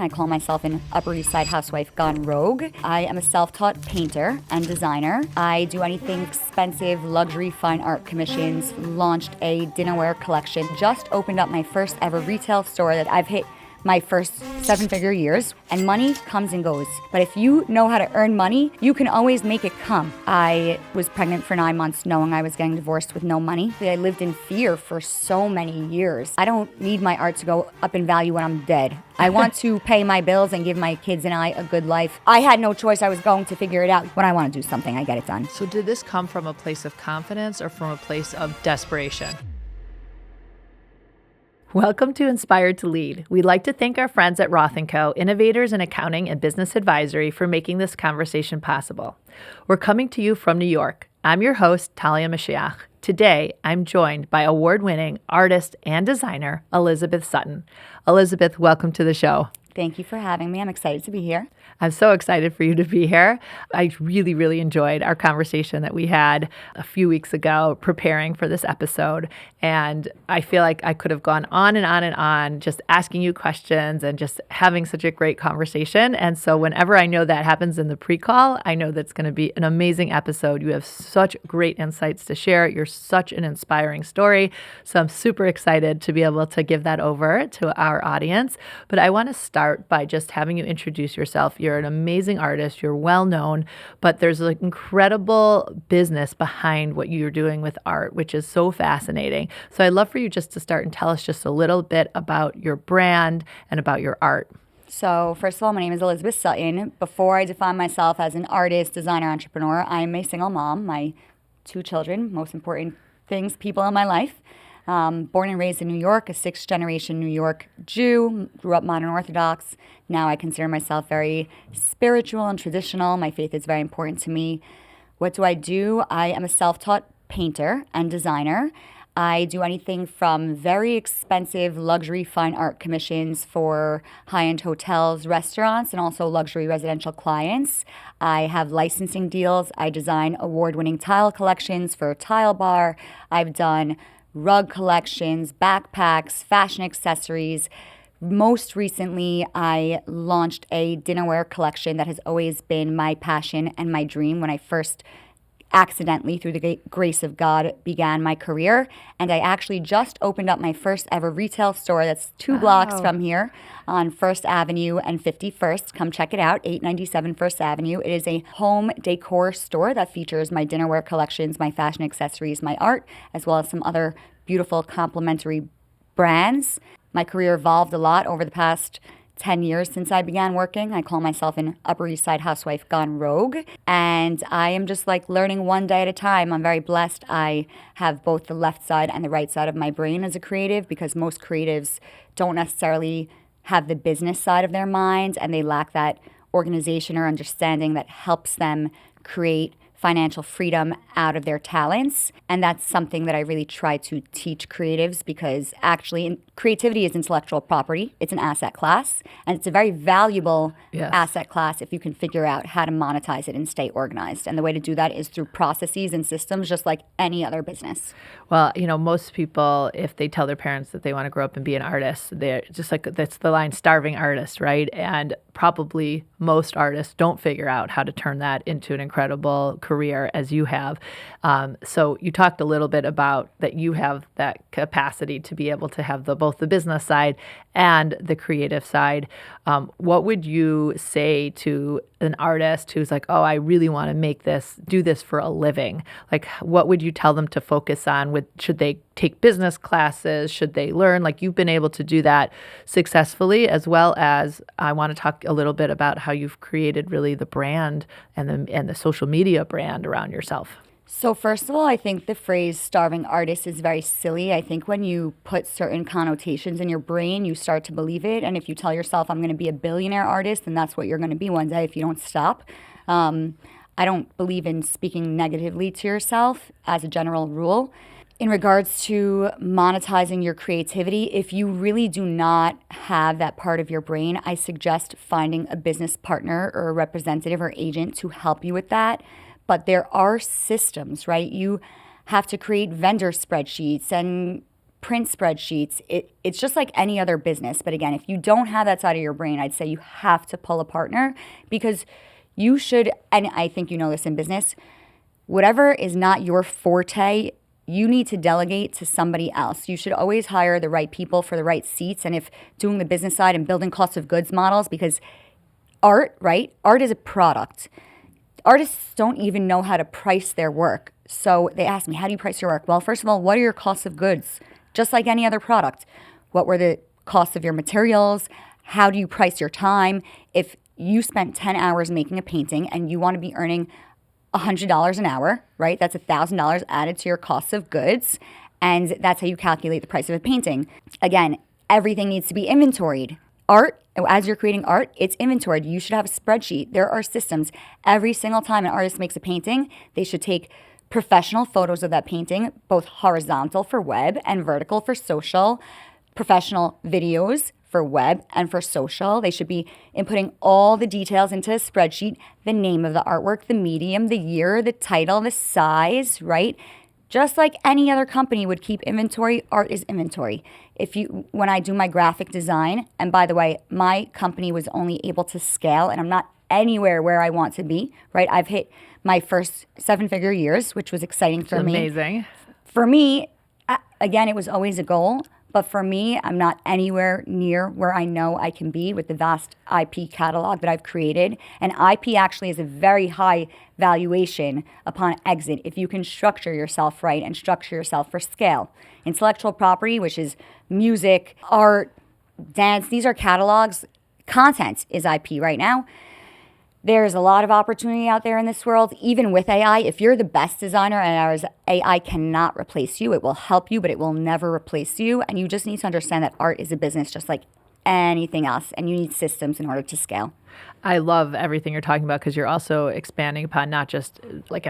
I call myself an Upper East Side housewife gone rogue. I am a self-taught painter and designer. I do anything expensive, luxury, fine art commissions, launched a dinnerware collection, just opened up my first ever retail store that I've hit my first 7-figure years, and money comes and goes. But if you know how to earn money, you can always make it come. I was pregnant for 9 months knowing I was getting divorced with no money. I lived in fear for so many years. I don't need my art to go up in value when I'm dead. I want to pay my bills and give my kids and I a good life. I had no choice. I was going to figure it out. When I want to do something, I get it done. So did this come from a place of confidence or from a place of desperation? Welcome to Inspired to Lead. We'd like to thank our friends at Roth & Co., innovators in accounting and business advisory, for making this conversation possible. We're coming to you from New York. I'm your host, Talia Meshiach. Today, I'm joined by award-winning artist and designer, Elizabeth Sutton. Elizabeth, welcome to the show. Thank you for having me. I'm excited to be here. I'm so excited for you to be here. I really, really enjoyed our conversation that we had a few weeks ago preparing for this episode. And I feel like I could have gone on and on and on just asking you questions and just having such a great conversation. And so whenever I know that happens in the pre-call, I know that's going to be an amazing episode. You have such great insights to share. You're such an inspiring story. So I'm super excited to be able to give that over to our audience. But I want to start by just having you introduce yourself. You're an amazing artist. You're well known, but there's an incredible business behind what you're doing with art, which is so fascinating. So I'd love for you just to start and tell us just a little bit about your brand and about your art. So first of all, my name is Elizabeth Sutton. Before I define myself as an artist, designer, entrepreneur, I'm a single mom. My 2 children, most important people in my life. Born and raised in New York, a 6th-generation New York Jew, grew up modern Orthodox. Now I consider myself very spiritual and traditional. My faith is very important to me. What do? I am a self-taught painter and designer. I do anything from very expensive luxury fine art commissions for high-end hotels, restaurants, and also luxury residential clients. I have licensing deals. I design award-winning tile collections for Tile Bar. I've done rug collections, backpacks, fashion accessories. Most recently, I launched a dinnerware collection that has always been my passion and my dream when I first accidentally, through the grace of God, began my career. And I actually just opened up my first ever retail store that's 2 blocks from here on 1st Avenue and 51st. Come check it out, 897 1st Avenue. It is a home decor store that features my dinnerware collections, my fashion accessories, my art, as well as some other beautiful complementary brands. My career evolved a lot over the past 10 years since I began working. I call myself an Upper East Side housewife gone rogue. And I am just learning one day at a time. I'm very blessed. I have both the left side and the right side of my brain as a creative, because most creatives don't necessarily have the business side of their mind, and they lack that organization or understanding that helps them create financial freedom out of their talents. And that's something that I really try to teach creatives, because actually creativity is intellectual property. It's an asset class, and it's a very valuable asset class if you can figure out how to monetize it and stay organized. And the way to do that is through processes and systems, just like any other business. Well, most people, if they tell their parents that they want to grow up and be an artist, they're just that's the line, starving artist, right? And probably most artists don't figure out how to turn that into an incredible career as you have. So you talked a little bit about that you have that capacity to be able to have both the business side and the creative side. What would you say to an artist who's like, oh, I really want to do this for a living? What would you tell them to focus on? Should they take business classes? Should they learn? You've been able to do that successfully, as well as I want to talk a little bit about how you've created really the brand and the social media brand around yourself. So first of all, I think the phrase starving artist is very silly. I think when you put certain connotations in your brain, you start to believe it. And if you tell yourself, I'm going to be a billionaire artist, then that's what you're going to be one day if you don't stop. I don't believe in speaking negatively to yourself as a general rule. In regards to monetizing your creativity, if you really do not have that part of your brain, I suggest finding a business partner or a representative or agent to help you with that. But there are systems, right? You have to create vendor spreadsheets and print spreadsheets. It's just like any other business. But again, if you don't have that side of your brain, I'd say you have to pull a partner, because you should, and I think you know this in business, whatever is not your forte, you need to delegate to somebody else. You should always hire the right people for the right seats. And if doing the business side and building cost of goods models, because art, right? Art is a product. Artists don't even know how to price their work. So they ask me, how do you price your work? Well, first of all, what are your costs of goods? Just like any other product. What were the costs of your materials? How do you price your time? If you spent 10 hours making a painting and you want to be earning $100 an hour, right? That's $1,000 added to your cost of goods. And that's how you calculate the price of a painting. Again, everything needs to be inventoried. Art, as you're creating art, it's inventoried. You should have a spreadsheet. There are systems. Every single time an artist makes a painting, they should take professional photos of that painting, both horizontal for web and vertical for social, professional videos for web and for social. They should be inputting all the details into a spreadsheet, the name of the artwork, the medium, the year, the title, the size, right? Just like any other company would keep inventory, art is inventory. When I do my graphic design, and by the way, my company was only able to scale, and I'm not anywhere where I want to be, right? I've hit my first 7-figure years, which was exciting for me. Amazing. For me, again, it was always a goal. But for me, I'm not anywhere near where I know I can be with the vast IP catalog that I've created. And IP actually is a very high valuation upon exit if you can structure yourself right and structure yourself for scale. Intellectual property, which is music, art, dance, these are catalogs. Content is IP right now. There's a lot of opportunity out there in this world, even with AI. If you're the best designer and AI cannot replace you, it will help you, but it will never replace you. And you just need to understand that art is a business just like anything else, and you need systems in order to scale. I love everything you're talking about, because you're also expanding upon not just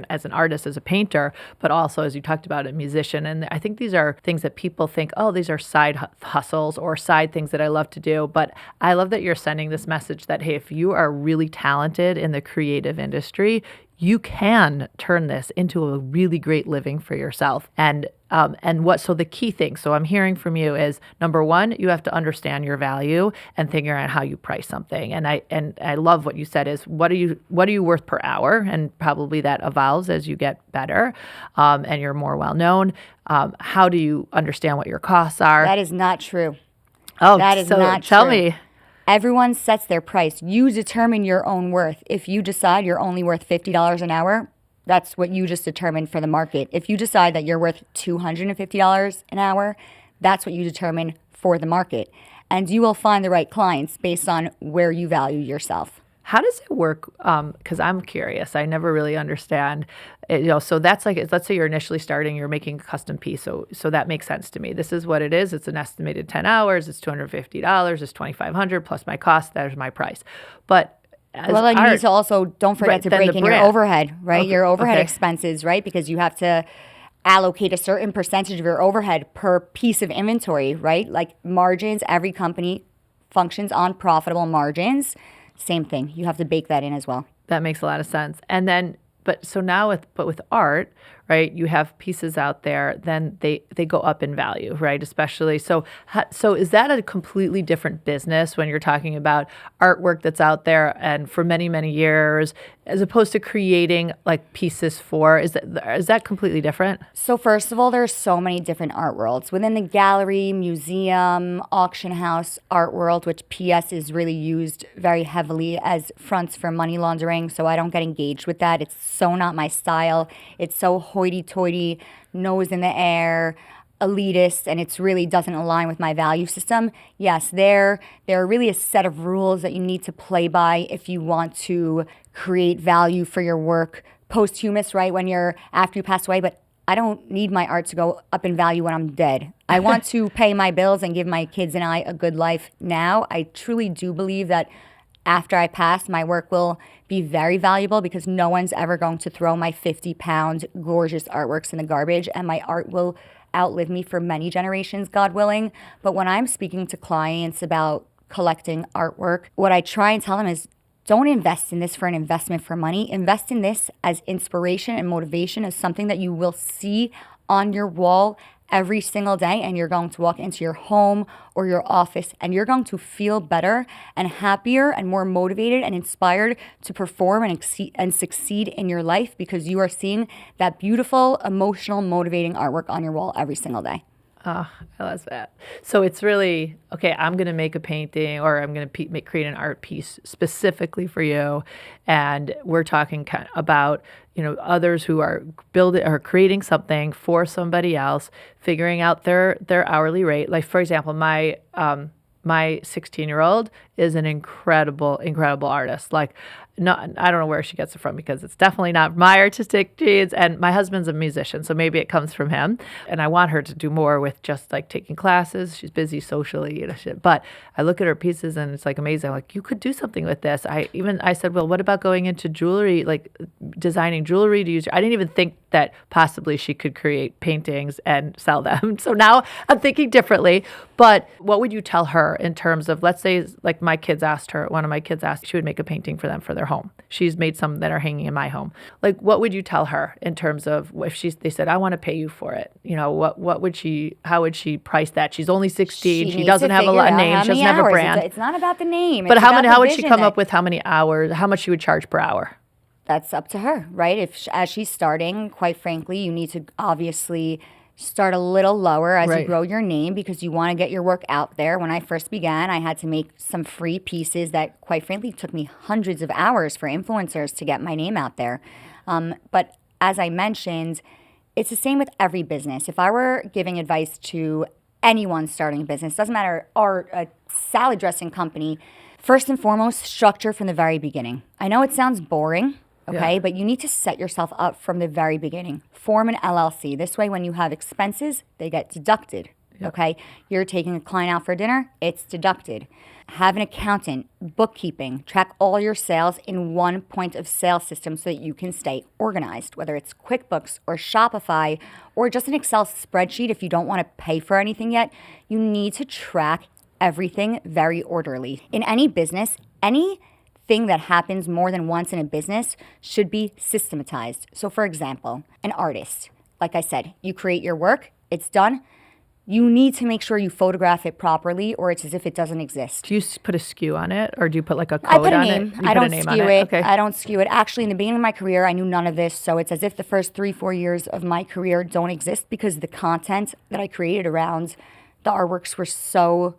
as an artist, as a painter, but also, as you talked about, a musician. And I think these are things that people think, oh, these are side hustles or side things that I love to do. But I love that you're sending this message that, hey, if you are really talented in the creative industry, you can turn this into a really great living for yourself. So the key thing, so I'm hearing from you is, number one, you have to understand your value and figure out how you price something. And I love what you said is, what are you worth per hour? And probably that evolves as you get better, and you're more well known. How do you understand what your costs are? That is not true. Oh, that is not true. Tell me. Everyone sets their price. You determine your own worth. If you decide you're only worth $50 an hour, that's what you just determined for the market. If you decide that you're worth $250 an hour, that's what you determine for the market. And you will find the right clients based on where you value yourself. How does it work? Because I'm curious. I never really understand. So that's like, let's say you're initially starting, you're making a custom piece. So that makes sense to me. This is what it is. It's an estimated 10 hours. It's $250. It's $2,500 plus my cost. That is my price. But you need to also, don't forget to break in your overhead, right? Okay. Your overhead expenses, right? Because you have to allocate a certain percentage of your overhead per piece of inventory, right? Like margins, every company functions on profitable margins. Same thing. You have to bake that in as well. That makes a lot of sense. And then, with art, right, you have pieces out there, then they go up in value, right? Especially, so is that a completely different business when you're talking about artwork that's out there and for many, many years, as opposed to creating like pieces is that completely different? So first of all, there's so many different art worlds within the gallery, museum, auction house art world, which PS is really used very heavily as fronts for money laundering. So I don't get engaged with that. It's so not my style. It's so hoity-toity, nose in the air, elitist, and it's really doesn't align with my value system. Yes, there are really a set of rules that you need to play by if you want to create value for your work posthumous, right, after you pass away. But I don't need my art to go up in value when I'm dead. I want to pay my bills and give my kids and I a good life now. I truly do believe that after I pass, my work will be very valuable, because no one's ever going to throw my 50-pound gorgeous artworks in the garbage, and my art will outlive me for many generations, God willing. But when I'm speaking to clients about collecting artwork, what I try and tell them is, don't invest in this for an investment for money. Invest in this as inspiration and motivation, as something that you will see on your wall every single day, and you're going to walk into your home or your office and you're going to feel better and happier and more motivated and inspired to perform and succeed in your life because you are seeing that beautiful, emotional, motivating artwork on your wall every single day. Oh, I love that. So it's really, okay, I'm going to make a painting or I'm going to create an art piece specifically for you. And we're talking about, others who are building or creating something for somebody else, figuring out their hourly rate. Like, for example, my 16-year-old is an incredible artist. Like, no, I don't know where she gets it from because it's definitely not my artistic genes. And my husband's a musician, so maybe it comes from him. And I want her to do more with just like taking classes. She's busy socially, shit. But I look at her pieces and it's like amazing. I'm like, you could do something with this. I said, well, what about going into jewelry, like designing jewelry to use? I didn't even think that possibly she could create paintings and sell them. So now I'm thinking differently. But what would you tell her in terms of, let's say, like one of my kids asked, she would make a painting for them for their home. She's made some that are hanging in my home. Like, what would you tell her in terms of if they said, I want to pay you for it? How would she price that? She's only 16. She doesn't have a name. She doesn't have a brand. It's not about the name. But how would she come up with how many hours, how much she would charge per hour? That's up to her, right? As she's starting, quite frankly, you need to obviously start a little lower as you grow your name because you want to get your work out there. When I first began, I had to make some free pieces that, quite frankly, took me hundreds of hours for influencers to get my name out there. But as I mentioned, it's the same with every business. If I were giving advice to anyone starting a business, doesn't matter, art, a salad dressing company, first and foremost, structure from the very beginning. I know it sounds boring. Okay, yeah. But you need to set yourself up from the very beginning. Form an LLC. This way, when you have expenses, they get deducted. Yep. Okay, you're taking a client out for dinner, it's deducted. Have an accountant, bookkeeping, track all your sales in one point of sale system so that you can stay organized, whether it's QuickBooks or Shopify or just an Excel spreadsheet. If you don't want to pay for anything yet, you need to track everything very orderly. In any business, anything that happens more than once in a business should be systematized. So for example, an artist, like I said, you create your work, it's done. You need to make sure you photograph it properly or it's as if it doesn't exist. Do you put a SKU on it or do you put like a code on it? I don't SKU it. Okay. I don't SKU it. Actually, in the beginning of my career, I knew none of this. So it's as if the first 3-4 years of my career don't exist because the content that I created around the artworks were so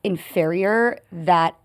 inferior that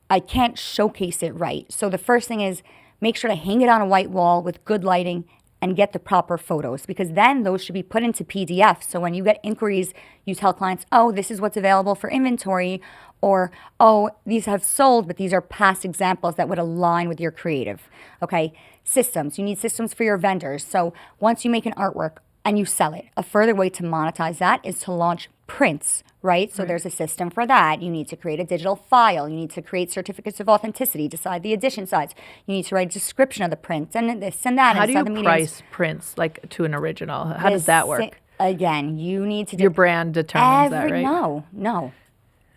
I can't showcase it right. So the first thing is make sure to hang it on a white wall with good lighting and get the proper photos because then those should be put into PDF. So when you get inquiries, you tell clients, oh, this is what's available for inventory, or, oh, these have sold, but these are past examples that would align with your creative. Okay, systems. You need systems for your vendors. So once you make an artwork and you sell it, a further way to monetize that is to launch prints, right? So there's a system for that. You need to create a digital file. You need to create certificates of authenticity, decide the edition size. You need to write a description of the print and this and that. How do you price prints like to an original? How does that work? Again, you need to... Your brand determines that, right? No.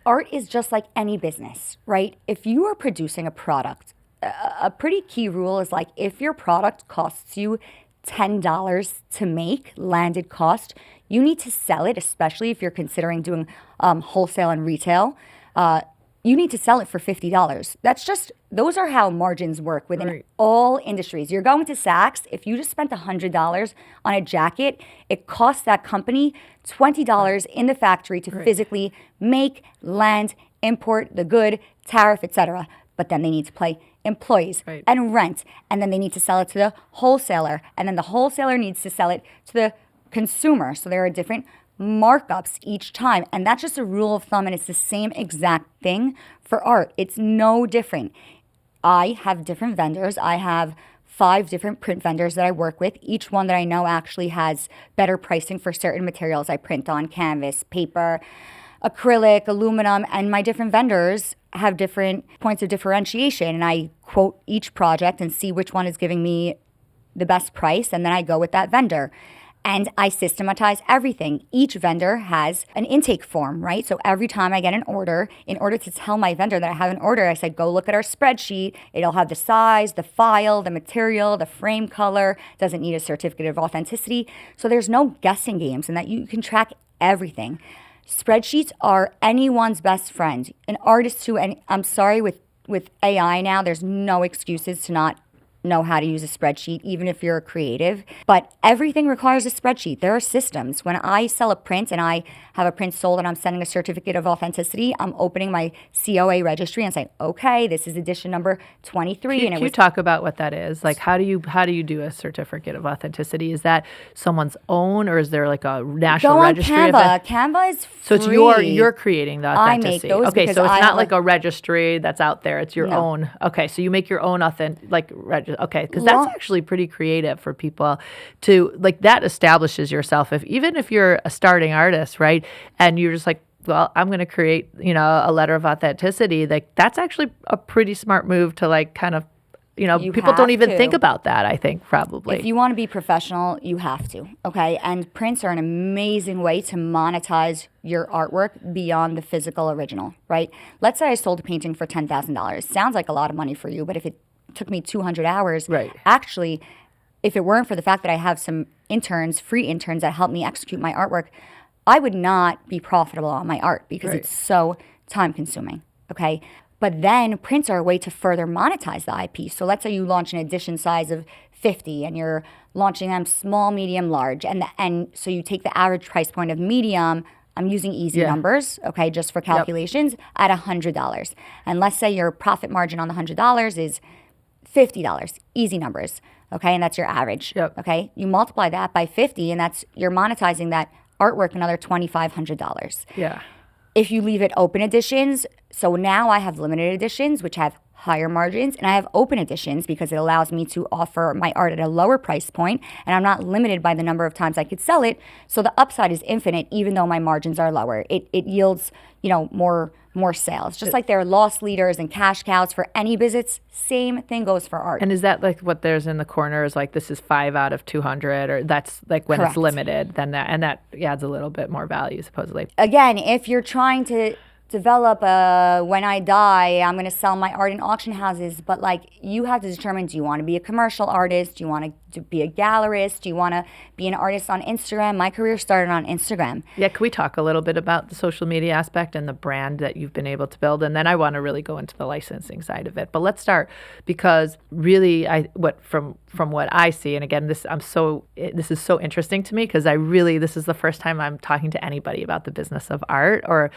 Art is just like any business, right? If you are producing a product, a pretty key rule is like if your product costs you $10 to make, landed cost, you need to sell it, especially if you're considering doing wholesale and retail. You need to sell it for $50. Those are how margins work within all industries. You're going to Saks, if you just spent $100 on a jacket, it costs that company $20 in the factory to physically make, land, import the good, tariff, etc. But then they need to pay employees and rent, and then they need to sell it to the wholesaler, and then the wholesaler needs to sell it to the consumer. So there are different markups each time, and that's just a rule of thumb, and it's the same exact thing for art. It's no different. I have different vendors. I have 5 different print vendors that I work with. Each one that I know actually has better pricing for certain materials I print on: canvas, paper, acrylic, aluminum, and my different vendors have different points of differentiation, and I quote each project and see which one is giving me the best price, and then I go with that vendor. And I systematize everything. Each vendor has an intake form, right? So every time I get an order, in order to tell my vendor that I have an order, I said, go look at our spreadsheet. It'll have the size, the file, the material, the frame color. Doesn't need a certificate of authenticity. So there's no guessing games, and that you can track everything. Spreadsheets are anyone's best friend. An artist who, and I'm sorry, with AI now, there's no excuses to not know how to use a spreadsheet, even if you're a creative. But everything requires a spreadsheet. There are systems. When I sell a print and I have a print sold and I'm sending a certificate of authenticity, I'm opening my COA registry and saying, okay, this is edition number 23. Can you talk about what that is? Like, how do you do a certificate of authenticity? Is that someone's own, or is there like a national registry? Go on Canva. Canva is free. So it's you're creating the authenticity. I make those. Okay, so it's not like a registry that's out there. It's your own. Okay, so you make your own Okay, because that's actually pretty creative for people to, like, that establishes yourself. Even if you're a starting artist, right, and you're just like, well, I'm going to create, a letter of authenticity. Like, that's actually a pretty smart move to, like, kind of, people don't even think about that, I think, probably. If you want to be professional, you have to, okay? And prints are an amazing way to monetize your artwork beyond the physical original, right? Let's say I sold a painting for $10,000. Sounds like a lot of money for you, but if it took me 200 hours. Right. Actually, if it weren't for the fact that I have some free interns that help me execute my artwork, I would not be profitable on my art because it's so time consuming. Okay. But then prints are a way to further monetize the IP. So let's say you launch an edition size of 50 and you're launching them small, medium, large. And so you take the average price point of medium. I'm using easy numbers, okay, just for calculations, at $100. And let's say your profit margin on the $100 is $50, easy numbers, okay, and that's your average, okay? You multiply that by 50, and you're monetizing that artwork another $2,500. Yeah. If you leave it open editions, so now I have limited editions, which have higher margins, and I have open editions because it allows me to offer my art at a lower price point, and I'm not limited by the number of times I could sell it. So the upside is infinite, even though my margins are lower. It yields, more sales. Just like there are loss leaders and cash cows for any visits, same thing goes for art. And is that like what there's in the corner is like, this is 5 out of 200, or that's like when it's limited, then that adds a little bit more value supposedly. Again, if you're trying to develop when I die, I'm going to sell my art in auction houses, but like you have to determine, do you want to be a commercial artist? Do you want to be a gallerist? Do you want to be an artist on Instagram? My career started on Instagram. Yeah, can we talk a little bit about the social media aspect and the brand that you've been able to build? And then I want to really go into the licensing side of it. But let's start, because really from what I see, and again, this is so interesting to me, because this is the first time I'm talking to anybody about the business of art, or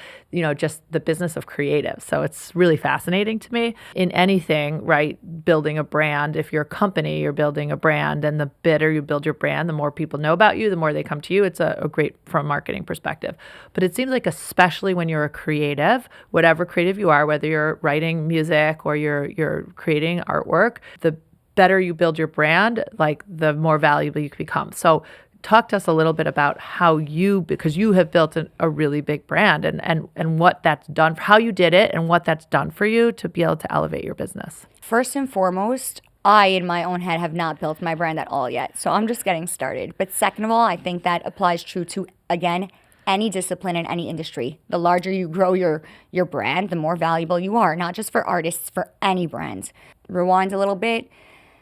just the business of creative. So it's really fascinating to me. In anything, right, building a brand, if you're a company, you're building a brand, and the better you build your brand, the more people know about you, the more they come to you. It's a great from a marketing perspective. But it seems like, especially when you're a creative, whatever creative you are, whether you're writing music or you're creating artwork, the better you build your brand, like the more valuable you can become. So talk to us a little bit about how because you have built a really big brand, and what that's done, how you did it, and what that's done for you to be able to elevate your business. First and foremost, I, in my own head, have not built my brand at all yet. So I'm just getting started. But second of all, I think that applies true to, again, any discipline in any industry. The larger you grow your brand, the more valuable you are, not just for artists, for any brand. Rewind a little bit.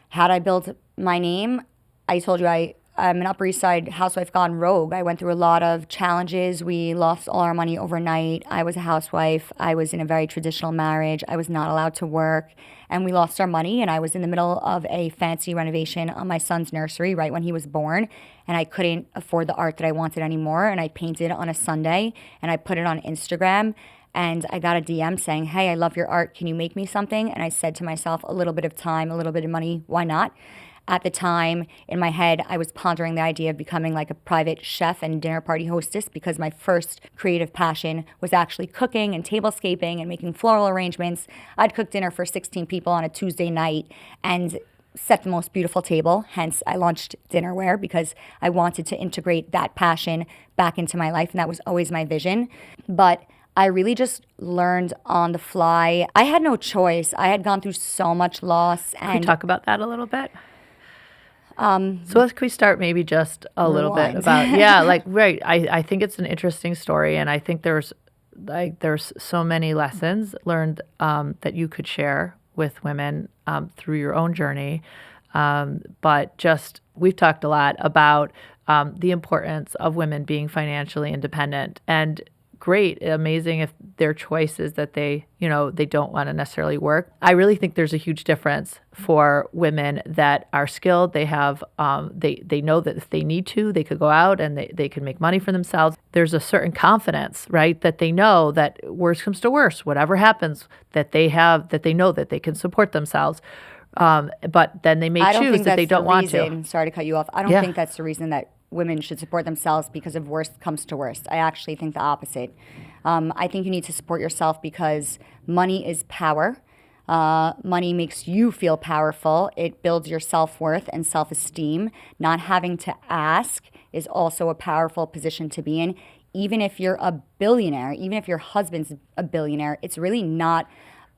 How'd I build my name? I told you I'm an Upper East Side housewife gone rogue. I went through a lot of challenges. We lost all our money overnight. I was a housewife. I was in a very traditional marriage. I was not allowed to work. And we lost our money. And I was in the middle of a fancy renovation on my son's nursery right when he was born. And I couldn't afford the art that I wanted anymore. And I painted on a Sunday. And I put it on Instagram. And I got a DM saying, hey, I love your art. Can you make me something? And I said to myself, a little bit of time, a little bit of money, why not? At the time, in my head, I was pondering the idea of becoming like a private chef and dinner party hostess, because my first creative passion was actually cooking and tablescaping and making floral arrangements. I'd cook dinner for 16 people on a Tuesday night and set the most beautiful table. Hence, I launched Dinnerware, because I wanted to integrate that passion back into my life, and that was always my vision. But I really just learned on the fly. I had no choice. I had gone through so much loss. Can we talk about that a little bit? So can we start maybe just a little bit Rewind. about, right. I think it's an interesting story, and I think there's so many lessons learned that you could share with women through your own journey. But just, we've talked a lot about the importance of women being financially independent, and great, amazing if their choice is that they don't want to necessarily work. I really think there's a huge difference for women that are skilled. They have, they know that if they need to, they could go out and they can make money for themselves. There's a certain confidence, right? That they know that worst comes to worst, whatever happens, that they know that they can support themselves. But then they may choose that they don't want to. Sorry to cut you off. I don't think that's the reason that women should support themselves because of worst comes to worst. I actually think the opposite. I think you need to support yourself because money is power. Money makes you feel powerful. It builds your self-worth and self-esteem. Not having to ask is also a powerful position to be in. Even if you're a billionaire, even if your husband's a billionaire, it's really not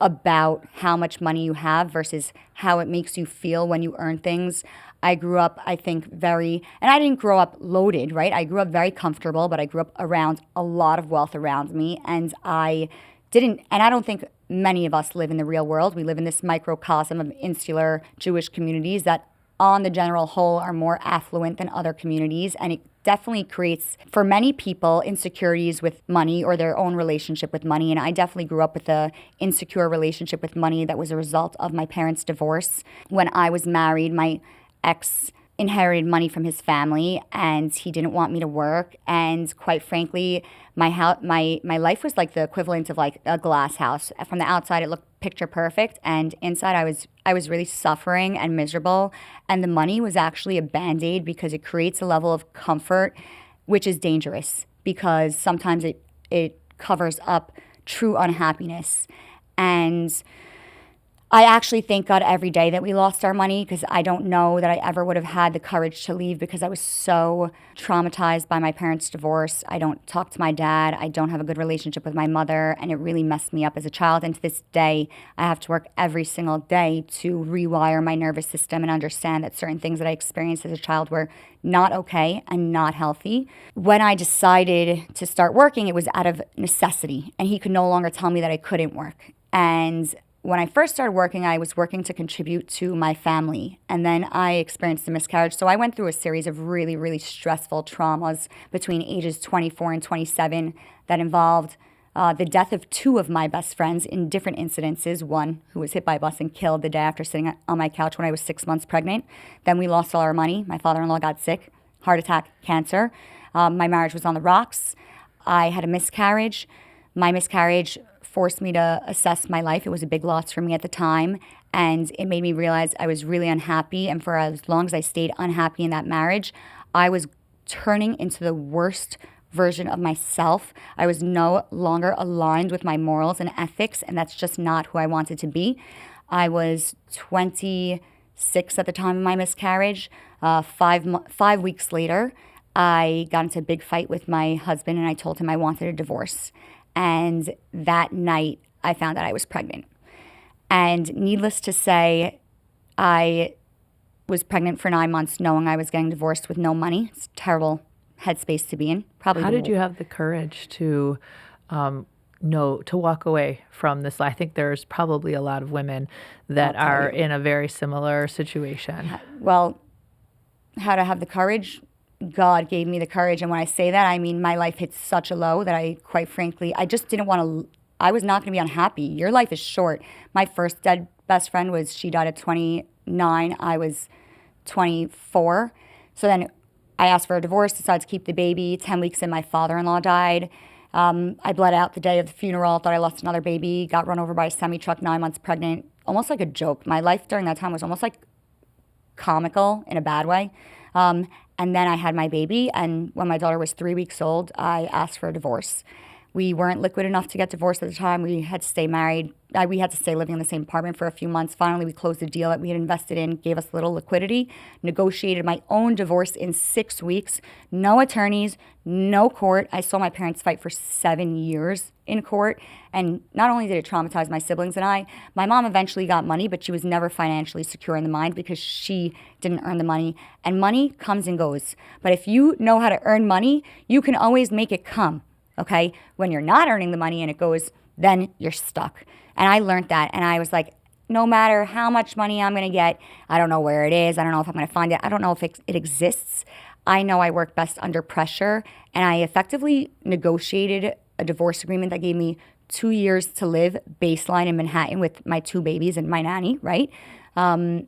about how much money you have versus how it makes you feel when you earn things. I grew up, I think, and I didn't grow up loaded, right? I grew up very comfortable, but I grew up around a lot of wealth around me. And I don't think many of us live in the real world. We live in this microcosm of insular Jewish communities that on the general whole are more affluent than other communities. And it definitely creates, for many people, insecurities with money or their own relationship with money. And I definitely grew up with an insecure relationship with money that was a result of my parents' divorce. When I was married, my ex inherited money from his family and he didn't want me to work. And quite frankly, my life was like the equivalent of like a glass house. From the outside, it looked picture perfect. And inside, I was really suffering and miserable. And the money was actually a Band-Aid because it creates a level of comfort, which is dangerous because sometimes it covers up true unhappiness. And I actually thank God every day that we lost our money because I don't know that I ever would have had the courage to leave because I was so traumatized by my parents' divorce. I don't talk to my dad. I don't have a good relationship with my mother, and it really messed me up as a child. And to this day, I have to work every single day to rewire my nervous system and understand that certain things that I experienced as a child were not okay and not healthy. When I decided to start working, it was out of necessity, and he could no longer tell me that I couldn't work. And when I first started working, I was working to contribute to my family, and then I experienced a miscarriage. So I went through a series of really, really stressful traumas between ages 24 and 27 that involved the death of two of my best friends in different incidences. One who was hit by a bus and killed the day after sitting on my couch when I was 6 months pregnant. Then we lost all our money. My father-in-law got sick, heart attack, cancer. My marriage was on the rocks. I had a miscarriage. My miscarriage forced me to assess my life. It was a big loss for me at the time, and it made me realize I was really unhappy. And for as long as I stayed unhappy in that marriage, I was turning into the worst version of myself. I was no longer aligned with my morals and ethics, and that's just not who I wanted to be. I was 26 at the time of my miscarriage. 5 weeks later, I got into a big fight with my husband, and I told him I wanted a divorce. And that night, I found out I was pregnant. And needless to say, I was pregnant for 9 months knowing I was getting divorced with no money. It's a terrible headspace to be in. Probably. How did you have the courage to to walk away from this? I think there's probably a lot of women that are in a very similar situation. Well, how to have the courage? God gave me the courage. And when I say that, I mean my life hit such a low that I, quite frankly, I just didn't want to, I was not going to be unhappy. Your life is short. My first dead best friend she died at 29. I was 24. So then I asked for a divorce, decided to keep the baby. 10 weeks in, my father-in-law died. I bled out the day of the funeral, thought I lost another baby, got run over by a semi-truck, 9 months pregnant. Almost like a joke. My life during that time was almost like comical in a bad way. And then I had my baby, and when my daughter was 3 weeks old, I asked for a divorce. We weren't liquid enough to get divorced at the time. We had to stay married. We had to stay living in the same apartment for a few months. Finally, we closed the deal that we had invested in, gave us a little liquidity, negotiated my own divorce in 6 weeks. No attorneys, no court. I saw my parents fight for 7 years in court. And not only did it traumatize my siblings and I, my mom eventually got money, but she was never financially secure in the mind because she didn't earn the money. And money comes and goes. But if you know how to earn money, you can always make it come. Okay? When you're not earning the money and it goes, then you're stuck. And I learned that. And I was like, no matter how much money I'm going to get, I don't know where it is. I don't know if I'm going to find it. I don't know if it exists. I know I work best under pressure. And I effectively negotiated a divorce agreement that gave me 2 years to live baseline in Manhattan with my 2 babies and my nanny, right? So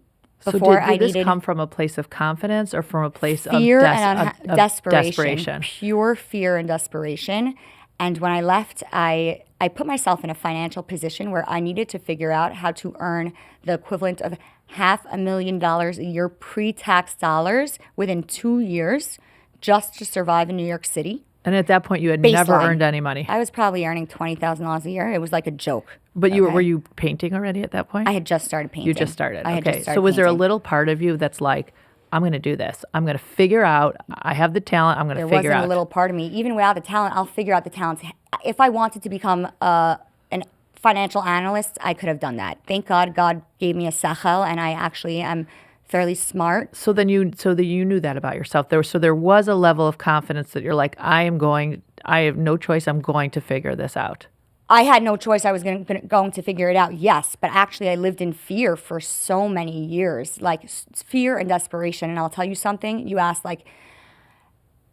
did this come from a place of confidence or from a place fear of and desperation? Pure fear and desperation. And when I left, I put myself in a financial position where I needed to figure out how to earn the equivalent of $500,000 a year pre-tax dollars within 2 years just to survive in New York City. And at that point, you had never earned any money. I was probably earning $20,000 a year. It was like a joke. But were you painting already at that point? I had just started painting. You just started. I had just started So was there a painting. little part of you that's like, I'm going to do this. I'm going to figure out. I have the talent. I'm going to figure out. There wasn't a little part of me. Even without the talent, I'll figure out the talents. If I wanted to become an financial analyst, I could have done that. Thank God, God gave me a sechel, and I actually am fairly smart. So that you knew that about yourself. There was a level of confidence that you're like, I have no choice. I'm going to figure this out. I had no choice. I was going to figure it out, yes. But actually, I lived in fear for so many years, like fear and desperation. And I'll tell you something. You asked, like,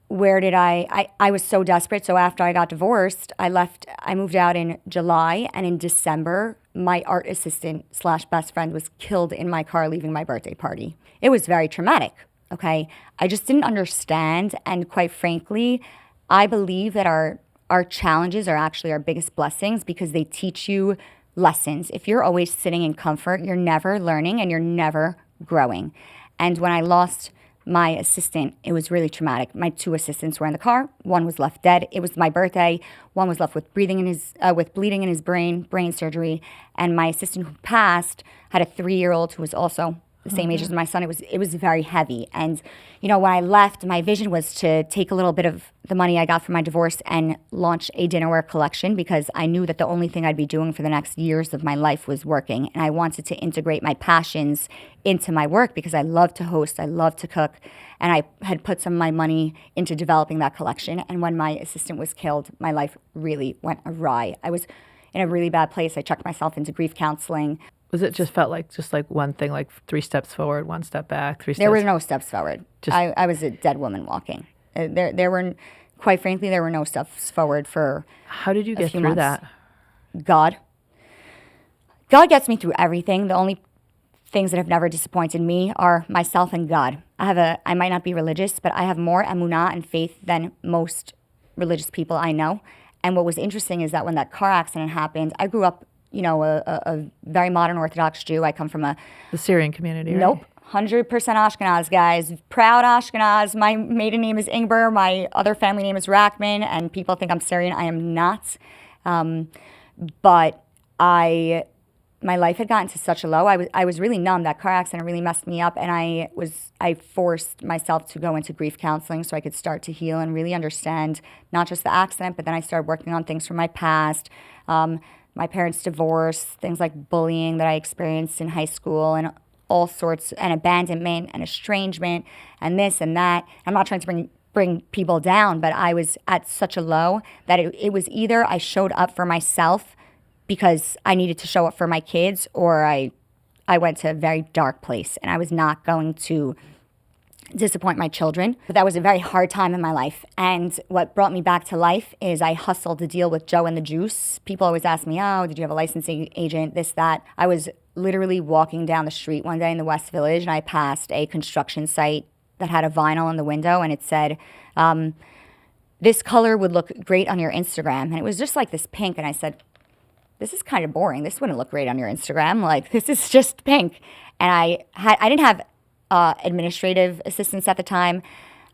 where did I was so desperate. So after I got divorced, I moved out in July. And in December, my art assistant / best friend was killed in my car leaving my birthday party. It was very traumatic, okay? I just didn't understand. And quite frankly, I believe that our challenges are actually our biggest blessings because they teach you lessons. If you're always sitting in comfort, you're never learning and you're never growing. And when I lost my assistant, it was really traumatic. My 2 assistants were in the car. One was left dead. It was my birthday. One was left with bleeding in his brain surgery. And my assistant who passed had a 3-year-old who was also the same age as my son. It was very heavy. And, when I left, my vision was to take a little bit of the money I got from my divorce and launch a dinnerware collection because I knew that the only thing I'd be doing for the next years of my life was working. And I wanted to integrate my passions into my work because I love to host, I love to cook. And I had put some of my money into developing that collection. And when my assistant was killed, my life really went awry. I was in a really bad place. I checked myself into grief counseling. Was it just felt like one thing, like 3 steps forward, 1 step back, 3 steps? There were no steps forward. I was a dead woman walking. There were, quite frankly, there were no steps forward for. How did you get through months. that? God gets me through everything. The only things that have never disappointed me are myself and God. I might not be religious, but I have more emunah and faith than most religious people I know. And what was interesting is that when that car accident happened, I grew up, a very modern Orthodox Jew. I come from the Syrian community, right? Nope. 100% Ashkenaz, guys. Proud Ashkenaz. My maiden name is Ingber. My other family name is Rackman, and people think I'm Syrian. I am not. But my life had gotten to such a low. I was really numb. That car accident really messed me up, and I forced myself to go into grief counseling so I could start to heal and really understand not just the accident, but then I started working on things from my past. My parents' divorce, things like bullying that I experienced in high school, and all sorts, and abandonment and estrangement and this and that. I'm not trying to bring people down, but I was at such a low that it was either I showed up for myself because I needed to show up for my kids, or I went to a very dark place, and I was not going to disappoint my children. But that was a very hard time in my life. And what brought me back to life is I hustled to deal with Joe and the Juice. People always ask me, oh, did you have a licensing agent, this, that. I was literally walking down the street one day in the West Village, and I passed a construction site that had a vinyl in the window, and it said, this color would look great on your Instagram. And it was just like this pink. And I said, this is kind of boring. This wouldn't look great on your Instagram. Like, this is just pink. And I didn't have administrative assistants at the time.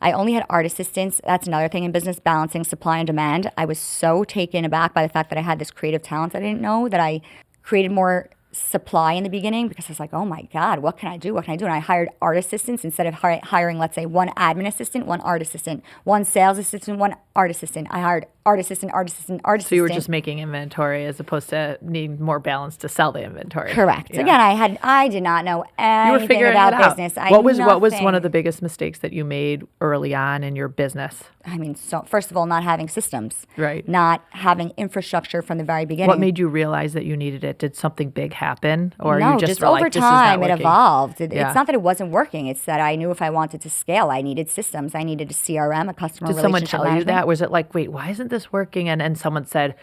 I only had art assistants. That's another thing in business, balancing supply and demand. I was so taken aback by the fact that I had this creative talent I didn't know, that I created more supply in the beginning, because I was like, oh my God, what can I do? What can I do? And I hired art assistants instead of hiring, let's say, one admin assistant, one art assistant, one sales assistant, one art assistant. I hired art assistant, art assistant, art assistant. So you were just making inventory as opposed to needing more balance to sell the inventory. Correct. Yeah. Again, I did not know anything You were figuring about it out. business. What was one of the biggest mistakes that you made early on in your business? I mean, so first of all, not having systems. Right. Not having infrastructure from the very beginning. What made you realize that you needed it? Did something big happen? Or No, you just were over like, this is not time it working? evolved. Yeah. It's not that it wasn't working. It's that I knew if I wanted to scale, I needed systems. I needed a CRM, a customer Did relationship someone tell you management. that? Was it like, wait, why isn't this working? And someone said,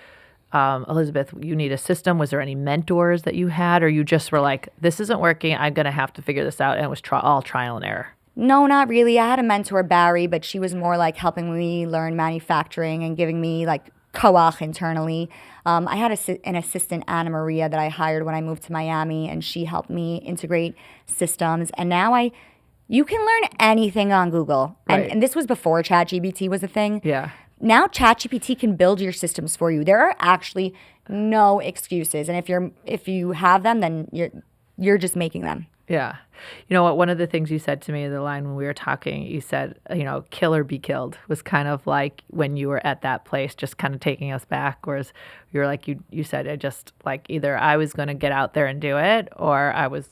Elizabeth, you need a system. Was there any mentors that you had? Or you just were like, this isn't working. I'm going to have to figure this out. And it was all trial and error. No, not really. I had a mentor, Barry, but she was more like helping me learn manufacturing and giving me like koach internally. I had an assistant, Anna Maria, that I hired when I moved to Miami, and she helped me integrate systems. And now you can learn anything on Google. Right. And this was before ChatGPT was a thing. Yeah. Now ChatGPT can build your systems for you. There are actually no excuses. And if you have them, then you're just making them. Yeah. You know what? One of the things you said to me, the line when we were talking, you said, kill or be killed, was kind of like when you were at that place, just kind of taking us back. Whereas you were like, you said, I just like either I was going to get out there and do it, or I was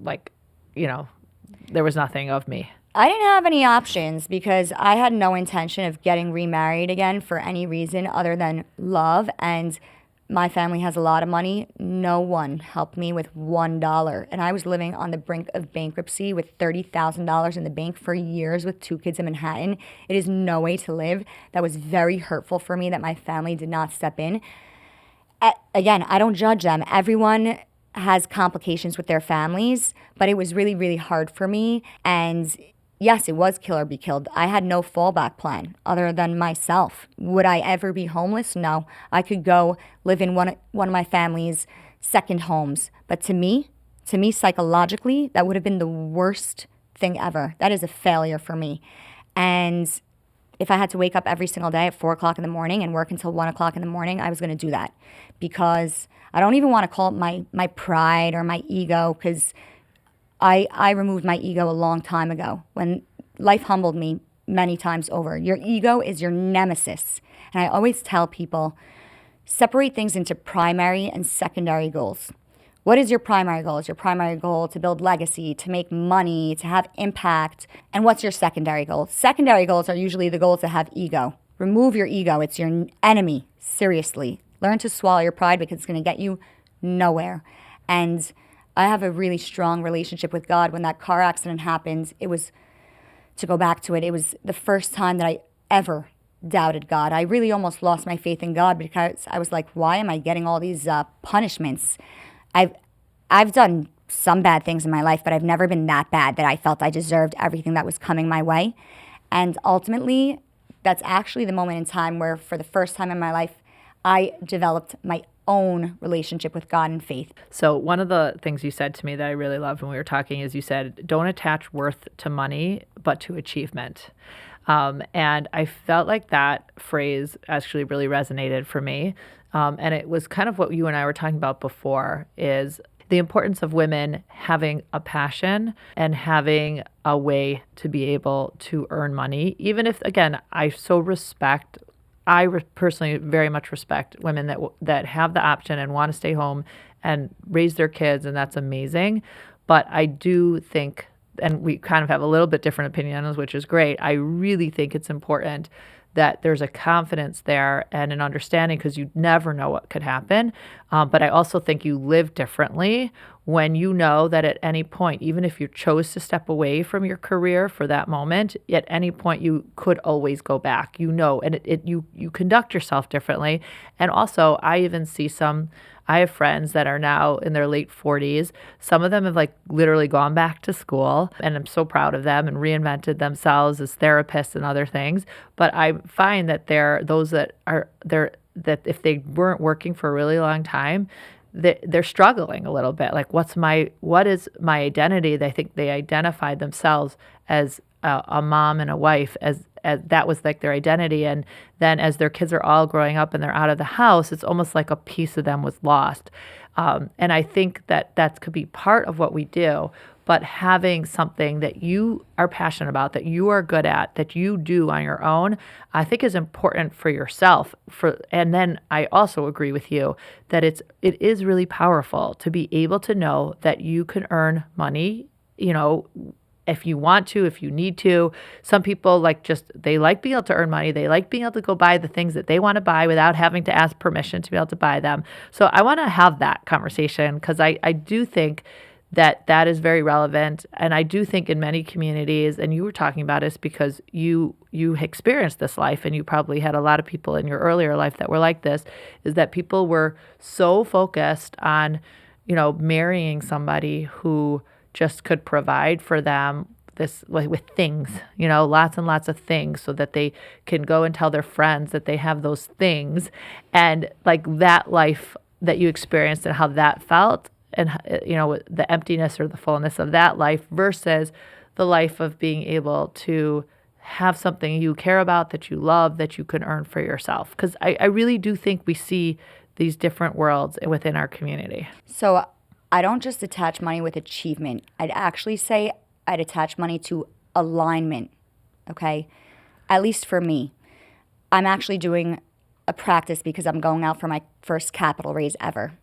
like, there was nothing of me. I didn't have any options because I had no intention of getting remarried again for any reason other than love. And my family has a lot of money. No one helped me with $1. And I was living on the brink of bankruptcy with $30,000 in the bank for years with 2 kids in Manhattan. It is no way to live. That was very hurtful for me that my family did not step in. Again, I don't judge them. Everyone has complications with their families, but it was really, really hard for me. And yes, it was kill or be killed. I had no fallback plan other than myself. Would I ever be homeless? No. I could go live in one of my family's second homes. But to me, psychologically, that would have been the worst thing ever. That is a failure for me. And if I had to wake up every single day at 4 o'clock in the morning and work until 1 o'clock in the morning, I was going to do that, because I don't even want to call it my pride or my ego, because I removed my ego a long time ago when life humbled me many times over. Your ego is your nemesis. And I always tell people, separate things into primary and secondary goals. What is your primary goal? Is your primary goal to build legacy, to make money, to have impact? And what's your secondary goal? Secondary goals are usually the goals that have ego. Remove your ego. It's your enemy. Seriously. Learn to swallow your pride, because it's going to get you nowhere. And I have a really strong relationship with God. When that car accident happened, it was, to go back to it, it was the first time that I ever doubted God. I really almost lost my faith in God, because I was like, why am I getting all these punishments? I've done some bad things in my life, but I've never been that bad that I felt I deserved everything that was coming my way. And ultimately, that's actually the moment in time where, for the first time in my life, I developed my own relationship with God and faith. So one of the things you said to me that I really loved when we were talking is you said, don't attach worth to money, but to achievement. And I felt like that phrase actually really resonated for me. And it was kind of what you and I were talking about before, is the importance of women having a passion and having a way to be able to earn money. Even if, again, I personally very much respect women that have the option and want to stay home and raise their kids, and that's amazing. But I do think, and we kind of have a little bit different opinions, which is great, I really think it's important that there's a confidence there and an understanding, because you never know what could happen. But I also think you live differently when you know that at any point, even if you chose to step away from your career for that moment, at any point you could always go back, and you conduct yourself differently. And also, I even see I have friends that are now in their late 40s. Some of them have literally gone back to school, and I'm so proud of them, and reinvented themselves as therapists and other things. But I find that that if they weren't working for a really long time, they're struggling a little bit. What is my identity? They think they identified themselves as a mom and a wife as that was like their identity. And then as their kids are all growing up and they're out of the house, it's almost like a piece of them was lost. And I think that could be part of what we do. But having something that you are passionate about, that you are good at, that you do on your own, I think is important for yourself. And then I also agree with you that it is really powerful to be able to know that you can earn money, if you want to, if you need to. Some people they like being able to earn money. They like being able to go buy the things that they want to buy without having to ask permission to be able to buy them. So I want to have that conversation because I do think that is very relevant. And I do think in many communities, and you were talking about this because you experienced this life and you probably had a lot of people in your earlier life that were like this, is that people were so focused on, marrying somebody who just could provide for them this with things, lots and lots of things so that they can go and tell their friends that they have those things. And like that life that you experienced and how that felt, and the emptiness or the fullness of that life versus the life of being able to have something you care about, that you love, that you can earn for yourself. Because I really do think we see these different worlds within our community. So I don't just attach money with achievement. I'd actually say I'd attach money to alignment, okay? At least for me. I'm actually doing a practice because I'm going out for my first capital raise ever.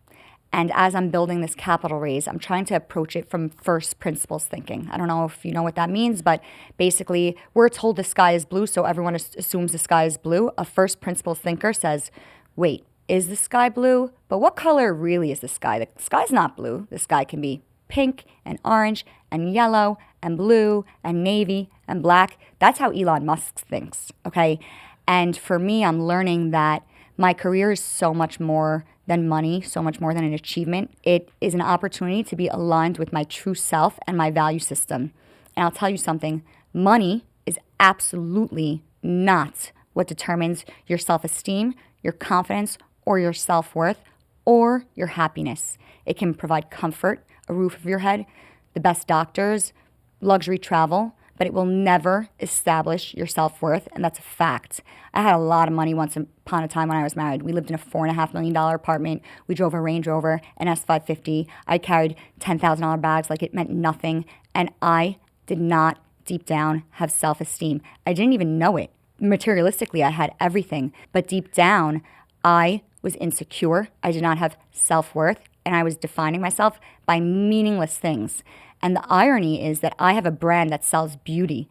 And as I'm building this capital raise, I'm trying to approach it from first principles thinking. I don't know if you know what that means, but basically we're told the sky is blue, so everyone assumes the sky is blue. A first principles thinker says, wait, is the sky blue? But what color really is the sky? The sky's not blue. The sky can be pink and orange and yellow and blue and navy and black. That's how Elon Musk thinks, okay? And for me, I'm learning that my career is so much more than money, so much more than an achievement. It is an opportunity to be aligned with my true self and my value system. And I'll tell you something, money is absolutely not what determines your self-esteem, your confidence, or your self-worth, or your happiness. It can provide comfort, a roof over your head, the best doctors, luxury travel, but it will never establish your self-worth, and that's a fact. I had a lot of money once upon a time when I was married. We lived in a $4.5 million apartment. We drove a Range Rover, an S550. I carried $10,000 bags like it meant nothing, and I did not deep down have self-esteem. I didn't even know it. Materialistically, I had everything, but deep down, I was insecure. I did not have self-worth, and I was defining myself by meaningless things. And the irony is that I have a brand that sells beauty.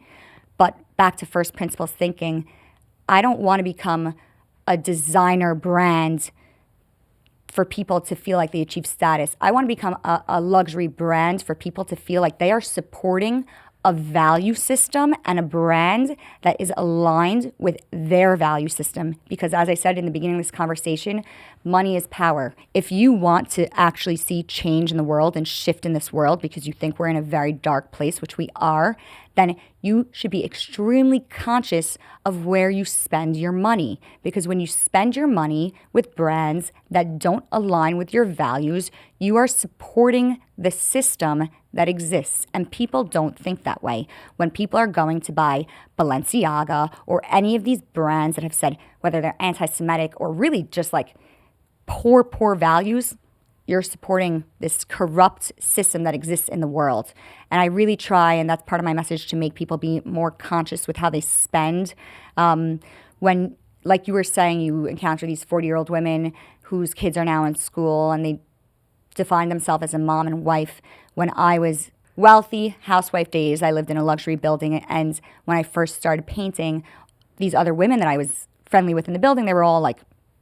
But back to first principles thinking, I don't want to become a designer brand for people to feel like they achieve status. I want to become a luxury brand for people to feel like they are supporting a value system and a brand that is aligned with their value system. Because as I said in the beginning of this conversation, money is power. If you want to actually see change in the world and shift in this world because you think we're in a very dark place, which we are, then you should be extremely conscious of where you spend your money. Because when you spend your money with brands that don't align with your values, you are supporting the system that exists. And people don't think that way. When people are going to buy Balenciaga or any of these brands that have said, whether they're anti-Semitic or really just like poor values, you're supporting this corrupt system that exists in the world. And I really try, and that's part of my message, to make people be more conscious with how they spend. When, like you were saying, you encounter these 40-year-old women whose kids are now in school and they define themselves as a mom and wife. When I was wealthy, housewife days, I lived in a luxury building. And when I first started painting, these other women that I was friendly with in the building, they were all like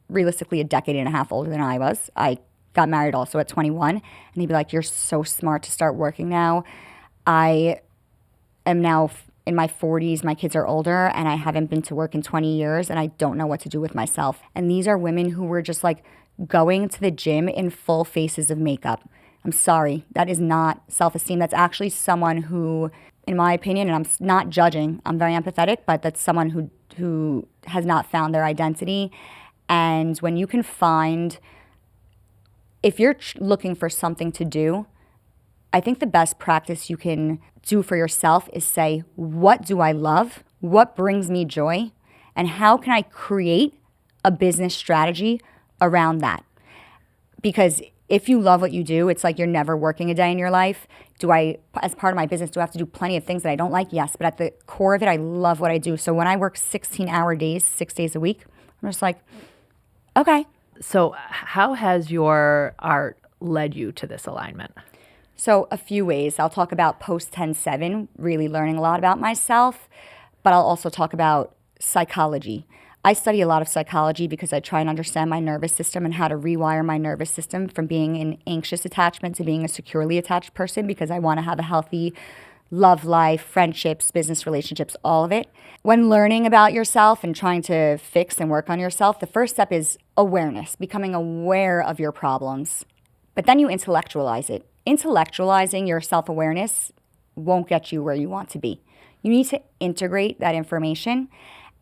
realistically a decade and a half older than I was. I got married also at 21, and they'd be like, you're so smart to start working now. I am now in my 40s, my kids are older, and I haven't been to work in 20 years, and I don't know what to do with myself. And these are women who were just like going to the gym in full faces of makeup. I'm sorry, that is not self-esteem. That's actually someone who, in my opinion, and I'm not judging, I'm very empathetic, but that's someone who has not found their identity. And when you can find, if you're looking for something to do, I think the best practice you can do for yourself is say, what do I love? What brings me joy? And how can I create a business strategy around that? Because if you love what you do, it's like you're never working a day in your life. Do I, as part of my business, do I have to do plenty of things that I don't like? Yes. But at the core of it, I love what I do. So when I work 16-hour days, 6 days a week, I'm just like, okay. So how has your art led you to this alignment? So a few ways. I'll talk about post 10/7, really learning a lot about myself, but I'll also talk about psychology. I study a lot of psychology because I try and understand my nervous system and how to rewire my nervous system from being an anxious attachment to being a securely attached person, because I want to have a healthy love life, friendships, business relationships, all of it. When learning about yourself and trying to fix and work on yourself, the first step is awareness, becoming aware of your problems. But then you intellectualize it. Intellectualizing your self-awareness won't get you where you want to be. You need to integrate that information.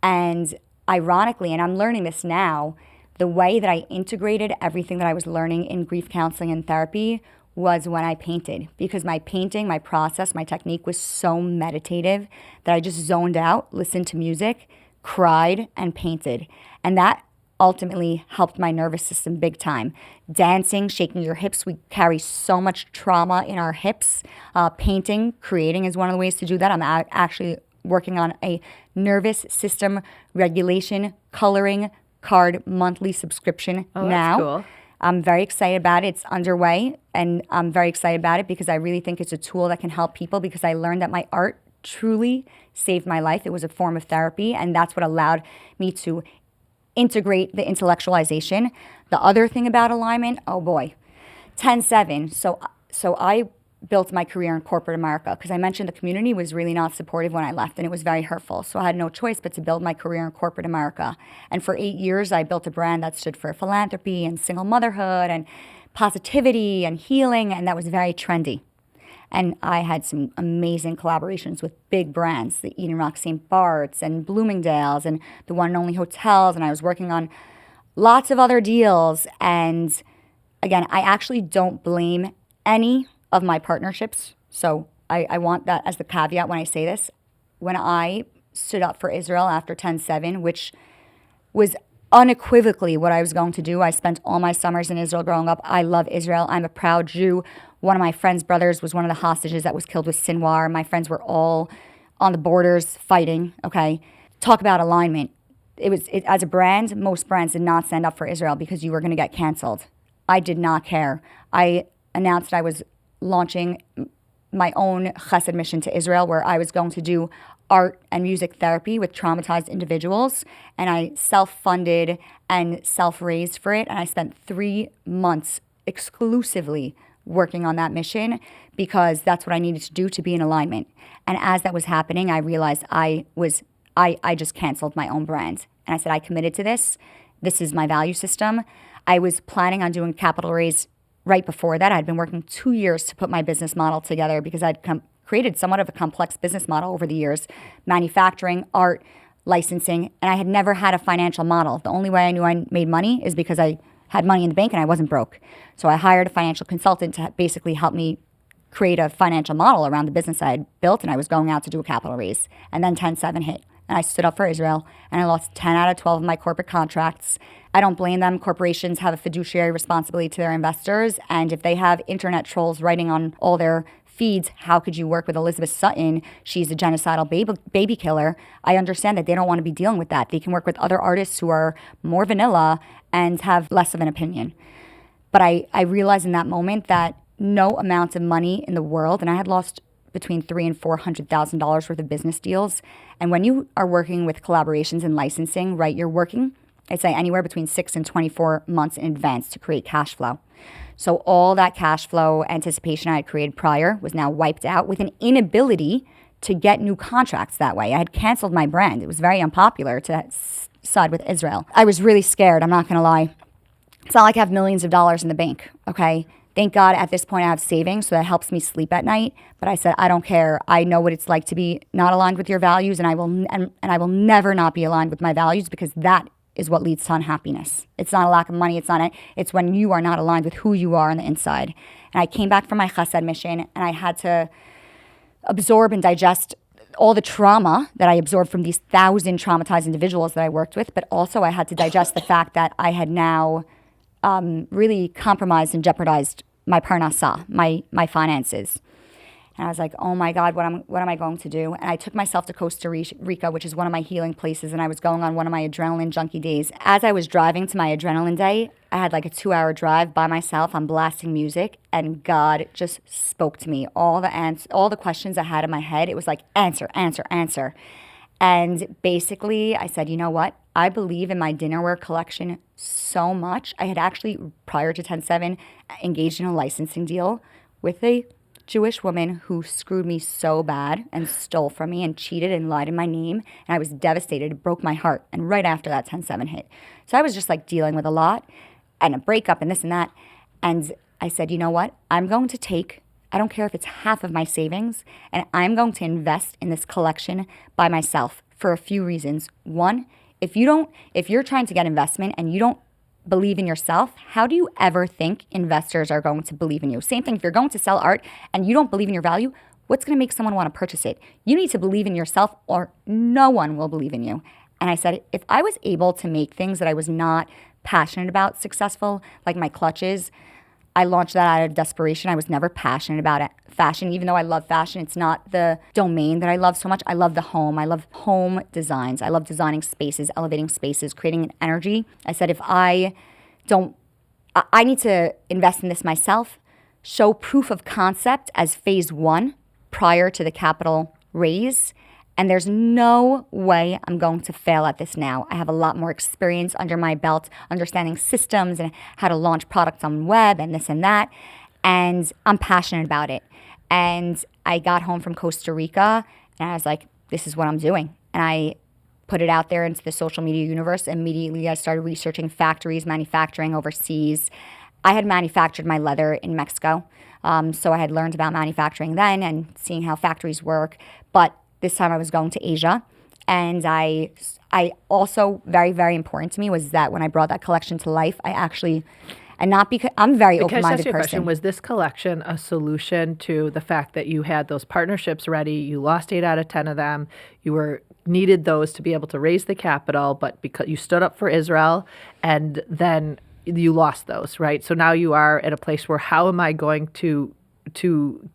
And ironically, and I'm learning this now, the way that I integrated everything that I was learning in grief counseling and therapy was when I painted. Because my painting, my process, my technique was so meditative that I just zoned out, listened to music, cried, and painted. And that ultimately helped my nervous system big time. Dancing, shaking your hips, we carry so much trauma in our hips. Painting, creating is one of the ways to do that. I'm actually working on a nervous system regulation coloring card monthly subscription now. That's cool. I'm very excited about it. It's underway, and I'm very excited about it because I really think it's a tool that can help people, because I learned that my art truly saved my life. It was a form of therapy, and that's what allowed me to integrate the intellectualization. The other thing about alignment, oh boy, 10/7. So I built my career in corporate America because I mentioned the community was really not supportive when I left, and it was very hurtful. So I had no choice but to build my career in corporate America. And for 8 years, I built a brand that stood for philanthropy and single motherhood and positivity and healing, and that was very trendy. And I had some amazing collaborations with big brands, the Eden Rock St. Bart's and Bloomingdale's and the One and Only Hotels, and I was working on lots of other deals. And again, I actually don't blame any of my partnerships. So I want that as the caveat when I say this. When I stood up for Israel after 10/7, which was unequivocally what I was going to do. I spent all my summers in Israel growing up. I love Israel. I'm a proud Jew. One of my friend's brothers was one of the hostages that was killed with Sinwar. My friends were all on the borders fighting, okay? Talk about alignment. As a brand, most brands did not stand up for Israel because you were going to get canceled. I did not care. I announced that I was launching my own chesed mission to Israel, where I was going to do art and music therapy with traumatized individuals. And I self-funded and self-raised for it. And I spent 3 months exclusively working on that mission because that's what I needed to do to be in alignment. And as that was happening, I realized I just canceled my own brand. And I said, I committed to this. This is my value system. I was planning on doing capital raise right before that. I'd been working 2 years to put my business model together because I'd created somewhat of a complex business model over the years, manufacturing, art, licensing, and I had never had a financial model. The only way I knew I made money is because I had money in the bank and I wasn't broke. So I hired a financial consultant to basically help me create a financial model around the business I had built, and I was going out to do a capital raise. And then 10/7 hit, and I stood up for Israel, and I lost 10 out of 12 of my corporate contracts. I don't blame them. Corporations have a fiduciary responsibility to their investors, and if they have internet trolls writing on all their feeds, how could you work with Elizabeth Sutton? She's a genocidal baby killer. I understand that they don't want to be dealing with that. They can work with other artists who are more vanilla and have less of an opinion. But I realized in that moment that no amount of money in the world, and I had lost between $300,000 and $400,000 worth of business deals. And when you are working with collaborations and licensing, right, you're working, I'd say anywhere between 6 and 24 months in advance to create cash flow. So all that cash flow anticipation I had created prior was now wiped out with an inability to get new contracts that way. I had canceled my brand. It was very unpopular to side with Israel. I was really scared, I'm not going to lie. It's not like I have millions of dollars in the bank, okay? Thank God at this point I have savings, so that helps me sleep at night. But I said, I don't care. I know what it's like to be not aligned with your values, and I will never not be aligned with my values, because that is what leads to unhappiness. It's not a lack of money. It's when you are not aligned with who you are on the inside. And I came back from my chesed mission, and I had to absorb and digest all the trauma that I absorbed from these 1,000 traumatized individuals that I worked with, but also I had to digest the fact that I had now really compromised and jeopardized my parnassah, my finances. And I was like, oh my God, what am I going to do? And I took myself to Costa Rica, which is one of my healing places, and I was going on one of my adrenaline junkie days. As I was driving to my adrenaline day, I had like a 2-hour drive by myself. I'm blasting music, and God just spoke to me. All the questions I had in my head, it was like, answer, answer, answer. And basically, I said, you know what? I believe in my dinnerware collection so much. I had actually, prior to 10/7, engaged in a licensing deal with a Jewish woman who screwed me so bad and stole from me and cheated and lied in my name. And I was devastated. It broke my heart. And right after that 10/7 hit. So I was just like dealing with a lot and a breakup and this and that. And I said, you know what? I'm going to take, I don't care if it's half of my savings, and I'm going to invest in this collection by myself for a few reasons. One, if you're trying to get investment and you don't believe in yourself, how do you ever think investors are going to believe in you? Same thing, if you're going to sell art and you don't believe in your value, what's going to make someone want to purchase it? You need to believe in yourself or no one will believe in you. And I said, if I was able to make things that I was not passionate about successful, like my clutches, I launched that out of desperation. I was never passionate about it. Fashion, even though I love fashion, it's not the domain that I love so much. I love the home. I love home designs. I love designing spaces, elevating spaces, creating an energy. I said, if I need to invest in this myself, show proof of concept as phase 1 prior to the capital raise. And there's no way I'm going to fail at this now. I have a lot more experience under my belt, understanding systems and how to launch products on web and this and that. And I'm passionate about it. And I got home from Costa Rica and I was like, this is what I'm doing. And I put it out there into the social media universe. Immediately, I started researching factories, manufacturing overseas. I had manufactured my leather in Mexico. So I had learned about manufacturing then and seeing how factories work. But this time I was going to Asia, and I also, very, very important to me was that when I brought that collection to life, I'm a very open-minded person. Was this collection a solution to the fact that you had those partnerships ready, you lost 8 out of 10 of them, you needed those to be able to raise the capital, but because you stood up for Israel, and then you lost those, right? So now you are at a place where how am I going to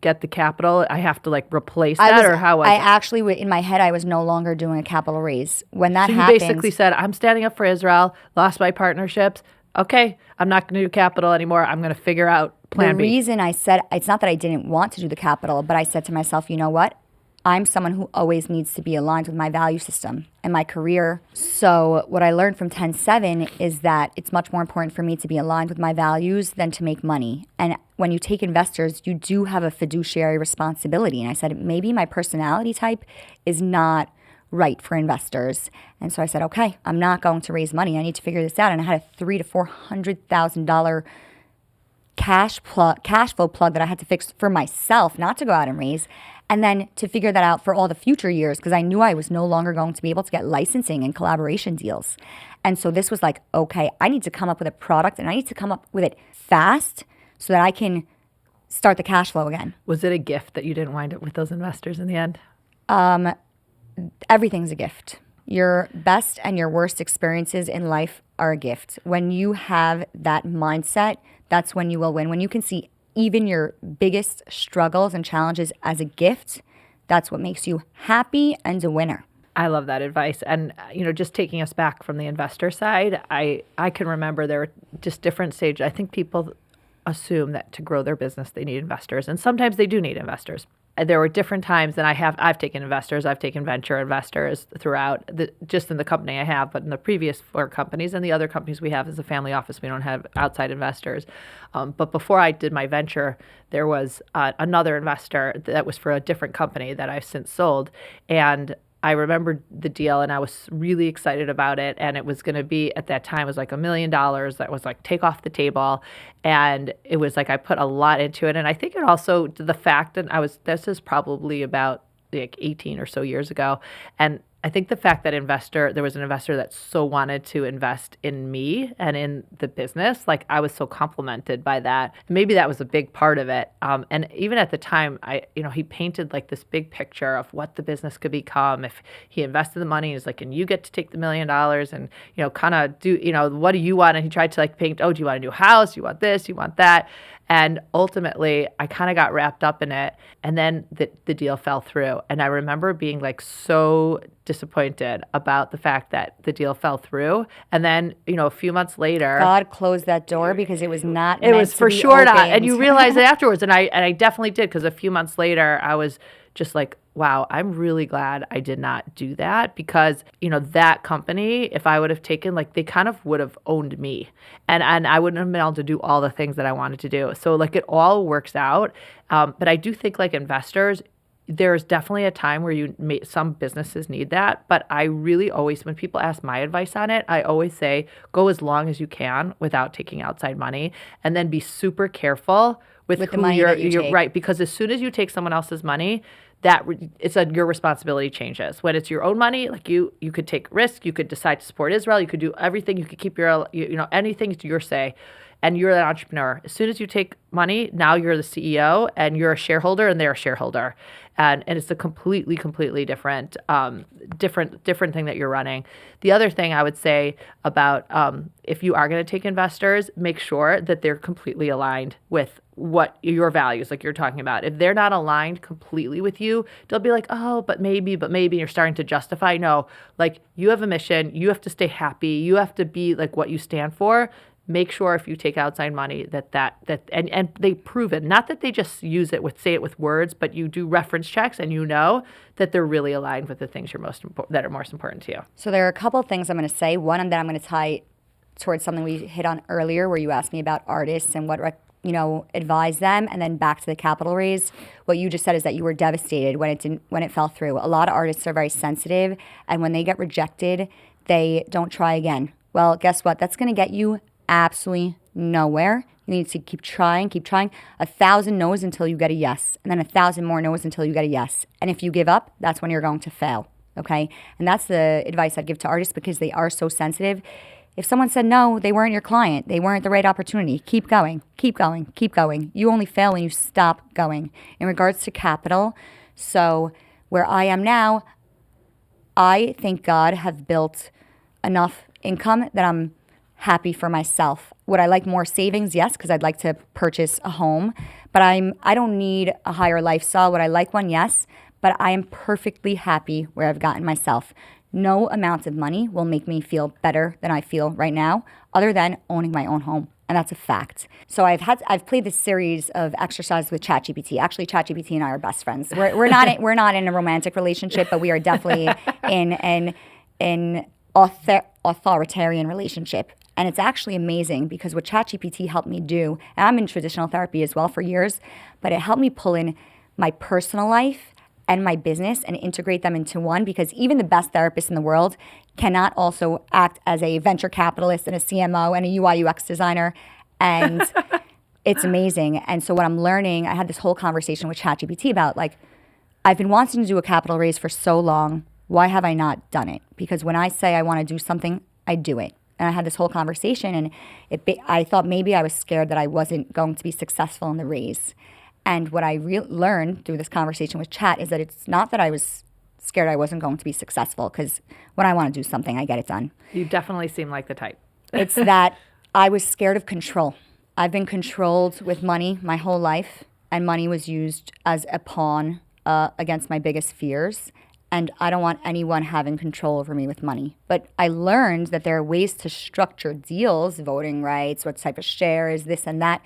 get the capital? I have to replace that, or how? I actually, in my head, I was no longer doing a capital raise. When that happened, you basically said, I'm standing up for Israel, lost my partnerships. Okay, I'm not going to do capital anymore. I'm going to figure out plan B. The reason I said, it's not that I didn't want to do the capital, but I said to myself, you know what? I'm someone who always needs to be aligned with my value system and my career. So what I learned from 10/7 is that it's much more important for me to be aligned with my values than to make money. And when you take investors, you do have a fiduciary responsibility. And I said, maybe my personality type is not right for investors. And so I said, okay, I'm not going to raise money. I need to figure this out. And I had a $300,000 to $400,000 cash flow plug that I had to fix for myself, not to go out and raise. And then to figure that out for all the future years, because I knew I was no longer going to be able to get licensing and collaboration deals. And so this was like, okay, I need to come up with a product, and I need to come up with it fast so that I can start the cash flow again. Was it a gift that you didn't wind up with those investors in the end? Everything's a gift. Your best and your worst experiences in life are a gift. When you have that mindset, that's when you will win. When you can see even your biggest struggles and challenges as a gift, that's what makes you happy and a winner. I love that advice. And, just taking us back from the investor side, I can remember there were just different stages. I think people assume that to grow their business, they need investors. And sometimes they do need investors. There were different times that I've taken investors. I've taken venture investors throughout, just in the company I have, but in the previous 4 companies and the other companies we have as a family office, we don't have outside investors. But before I did my venture, there was another investor that was for a different company that I've since sold. And I remembered the deal, and I was really excited about it. And it was going to be, at that time, it was like $1 million that was like take off the table. And it was like I put a lot into it. And I think it also, the fact that this is probably about like 18 or so years ago. And I think the fact that there was an investor that so wanted to invest in me and in the business, like I was so complimented by that. Maybe that was a big part of it. And even at the time, he painted like this big picture of what the business could become if he invested the money. He's like, and you get to take the $1 million and, kind of do, what do you want? And he tried to like paint, oh, do you want a new house? You want this? You want that? And ultimately, I kind of got wrapped up in it. And then the deal fell through. And I remember being like so disappointed about the fact that the deal fell through. And then, a few months later, God closed that door because it was not. It was for sure not. And you opened. realize it afterwards. And I definitely did, because a few months later, I was just like, wow, I'm really glad I did not do that, because, that company, if I would have taken, like, they kind of would have owned me, and I wouldn't have been able to do all the things that I wanted to do. So like it all works out. But I do think like investors, there's definitely a time where some businesses need that. But I really always, when people ask my advice on it, I always say, go as long as you can without taking outside money, and then be super careful with the who money that you you're take. right. Because as soon as you take someone else's money, your responsibility changes. When it's your own money, like you could take risk, you could decide to support Israel, you could do everything, you could keep your, anything to your say, and you're an entrepreneur. As soon as you take money, now you're the CEO and you're a shareholder and they're a shareholder, and it's a completely different thing that you're running. The other thing I would say about if you are going to take investors, make sure that they're completely aligned with what your values, like you're talking about. If they're not aligned completely with you, they'll be like, oh, but maybe, and you're starting to justify. No, like you have a mission, you have to stay happy, you have to be like what you stand for. Make sure if you take outside money and they prove it, not that they just say it with words, but you do reference checks and that they're really aligned with the things that are most important to you. So there are a couple of things I'm going to say. One, and then I'm going to tie towards something we hit on earlier, where you asked me about artists and what advise them, and then back to the capital raise. What you just said is that you were devastated when it fell through. A lot of artists are very sensitive, and when they get rejected, they don't try again. Well, guess what? That's going to get you absolutely nowhere. You need to keep trying. 1,000 no's until you get a yes, and then 1,000 more no's until you get a yes. And if you give up, that's when you're going to fail. Okay? And that's the advice I'd give to artists, because they are so sensitive. If someone said no, they weren't your client, they weren't the right opportunity, keep going. You only fail when you stop going. In regards to capital, so where I am now, I, thank God, have built enough income that I'm happy for myself. Would I like more savings? Yes, because I'd like to purchase a home, but I don't need a higher lifestyle. Would I like one? Yes, but I am perfectly happy where I've gotten myself. No amount of money will make me feel better than I feel right now, other than owning my own home. And that's a fact. So I've played this series of exercises with ChatGPT. Actually, ChatGPT and I are best friends. We're not in a romantic relationship, but we are definitely in an authoritarian relationship. And it's actually amazing, because what ChatGPT helped me do, and I'm in traditional therapy as well for years, but it helped me pull in my personal life and my business and integrate them into one, because even the best therapists in the world cannot also act as a venture capitalist and a CMO and a UI UX designer. And it's amazing. And so what I'm learning, I had this whole conversation with ChatGPT about, like, I've been wanting to do a capital raise for so long. Why have I not done it? Because when I say I want to do something, I do it. And I had this whole conversation, and I thought maybe I was scared that I wasn't going to be successful in the raise. And what I learned through this conversation with Chat is that it's not that I was scared I wasn't going to be successful, because when I want to do something, I get it done. You definitely seem like the type. It's that I was scared of control. I've been controlled with money my whole life, and money was used as a pawn against my biggest fears. And I don't want anyone having control over me with money. But I learned that there are ways to structure deals, voting rights, what type of shares, this and that,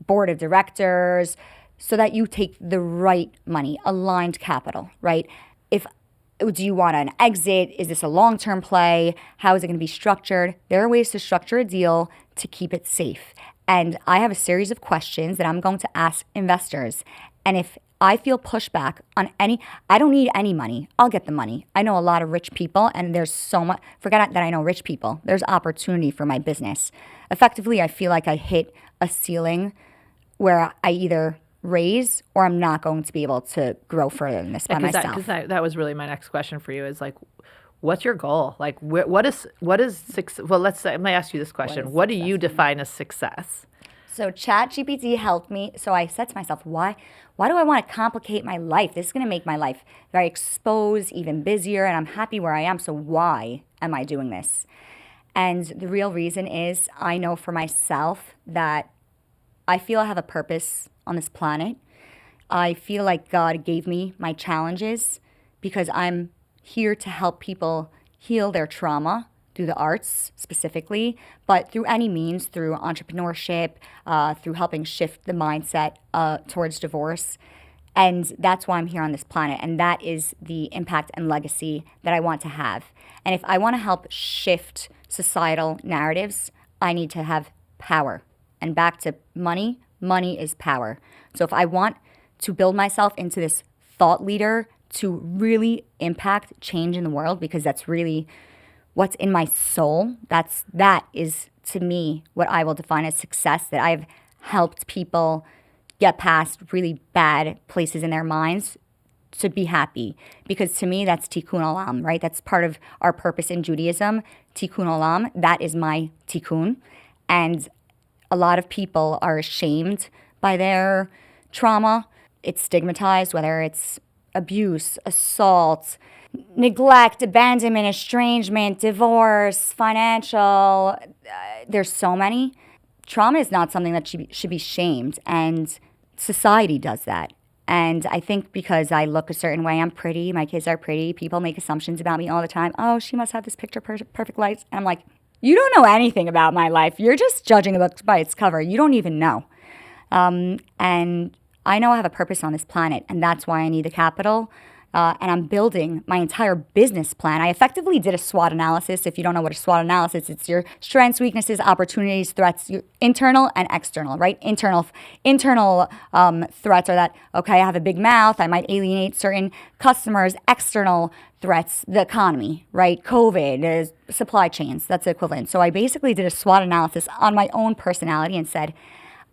board of directors, so that you take the right money, aligned capital, right? Do you want an exit? Is this a long-term play? How is it going to be structured? There are ways to structure a deal to keep it safe. And I have a series of questions that I'm going to ask investors. And if I feel pushback on I don't need any money. I'll get the money. I know a lot of rich people, and there's so much, forget that I know rich people. There's opportunity for my business. Effectively, I feel like I hit a ceiling where I either raise, or I'm not going to be able to grow further than this by myself. Because that was really my next question for you is like, what's your goal? Like, what is success? Well, let's say, let me ask you this question. What do you define as success? So ChatGPT helped me. So I said to myself, why do I want to complicate my life? This is going to make my life very exposed, even busier, and I'm happy where I am. So why am I doing this? And the real reason is I know for myself that I feel I have a purpose on this planet. I feel like God gave me my challenges because I'm here to help people heal their trauma through the arts specifically, but through any means, through entrepreneurship, through helping shift the mindset towards divorce. And that's why I'm here on this planet. And that is the impact and legacy that I want to have. And if I want to help shift societal narratives, I need to have power. And back to money, money is power. So if I want to build myself into this thought leader to really impact change in the world, because that's really what's in my soul, that is to me what I will define as success, that I've helped people get past really bad places in their minds to be happy. Because to me, that's tikkun olam, right? That's part of our purpose in Judaism, tikkun olam. That is my tikkun. And a lot of people are ashamed by their trauma. It's stigmatized, whether it's abuse, assault, neglect, abandonment, estrangement, divorce, financial. There's so many. Trauma is not something that should be shamed, and society does that. And I think because I look a certain way, I'm pretty, my kids are pretty, people make assumptions about me all the time. Oh, she must have this picture perfect life. And I'm like, you don't know anything about my life. You're just judging a book by its cover. You don't even know. And I know I have a purpose on this planet, and that's why I need the capital. And I'm building my entire business plan. I effectively did a SWOT analysis. If you don't know what a SWOT analysis, it's your strengths, weaknesses, opportunities, threats, your internal and external, right? Internal threats are that, okay, I have a big mouth, I might alienate certain customers. External threats, the economy, right? COVID, supply chains, that's the equivalent. So I basically did a SWOT analysis on my own personality and said,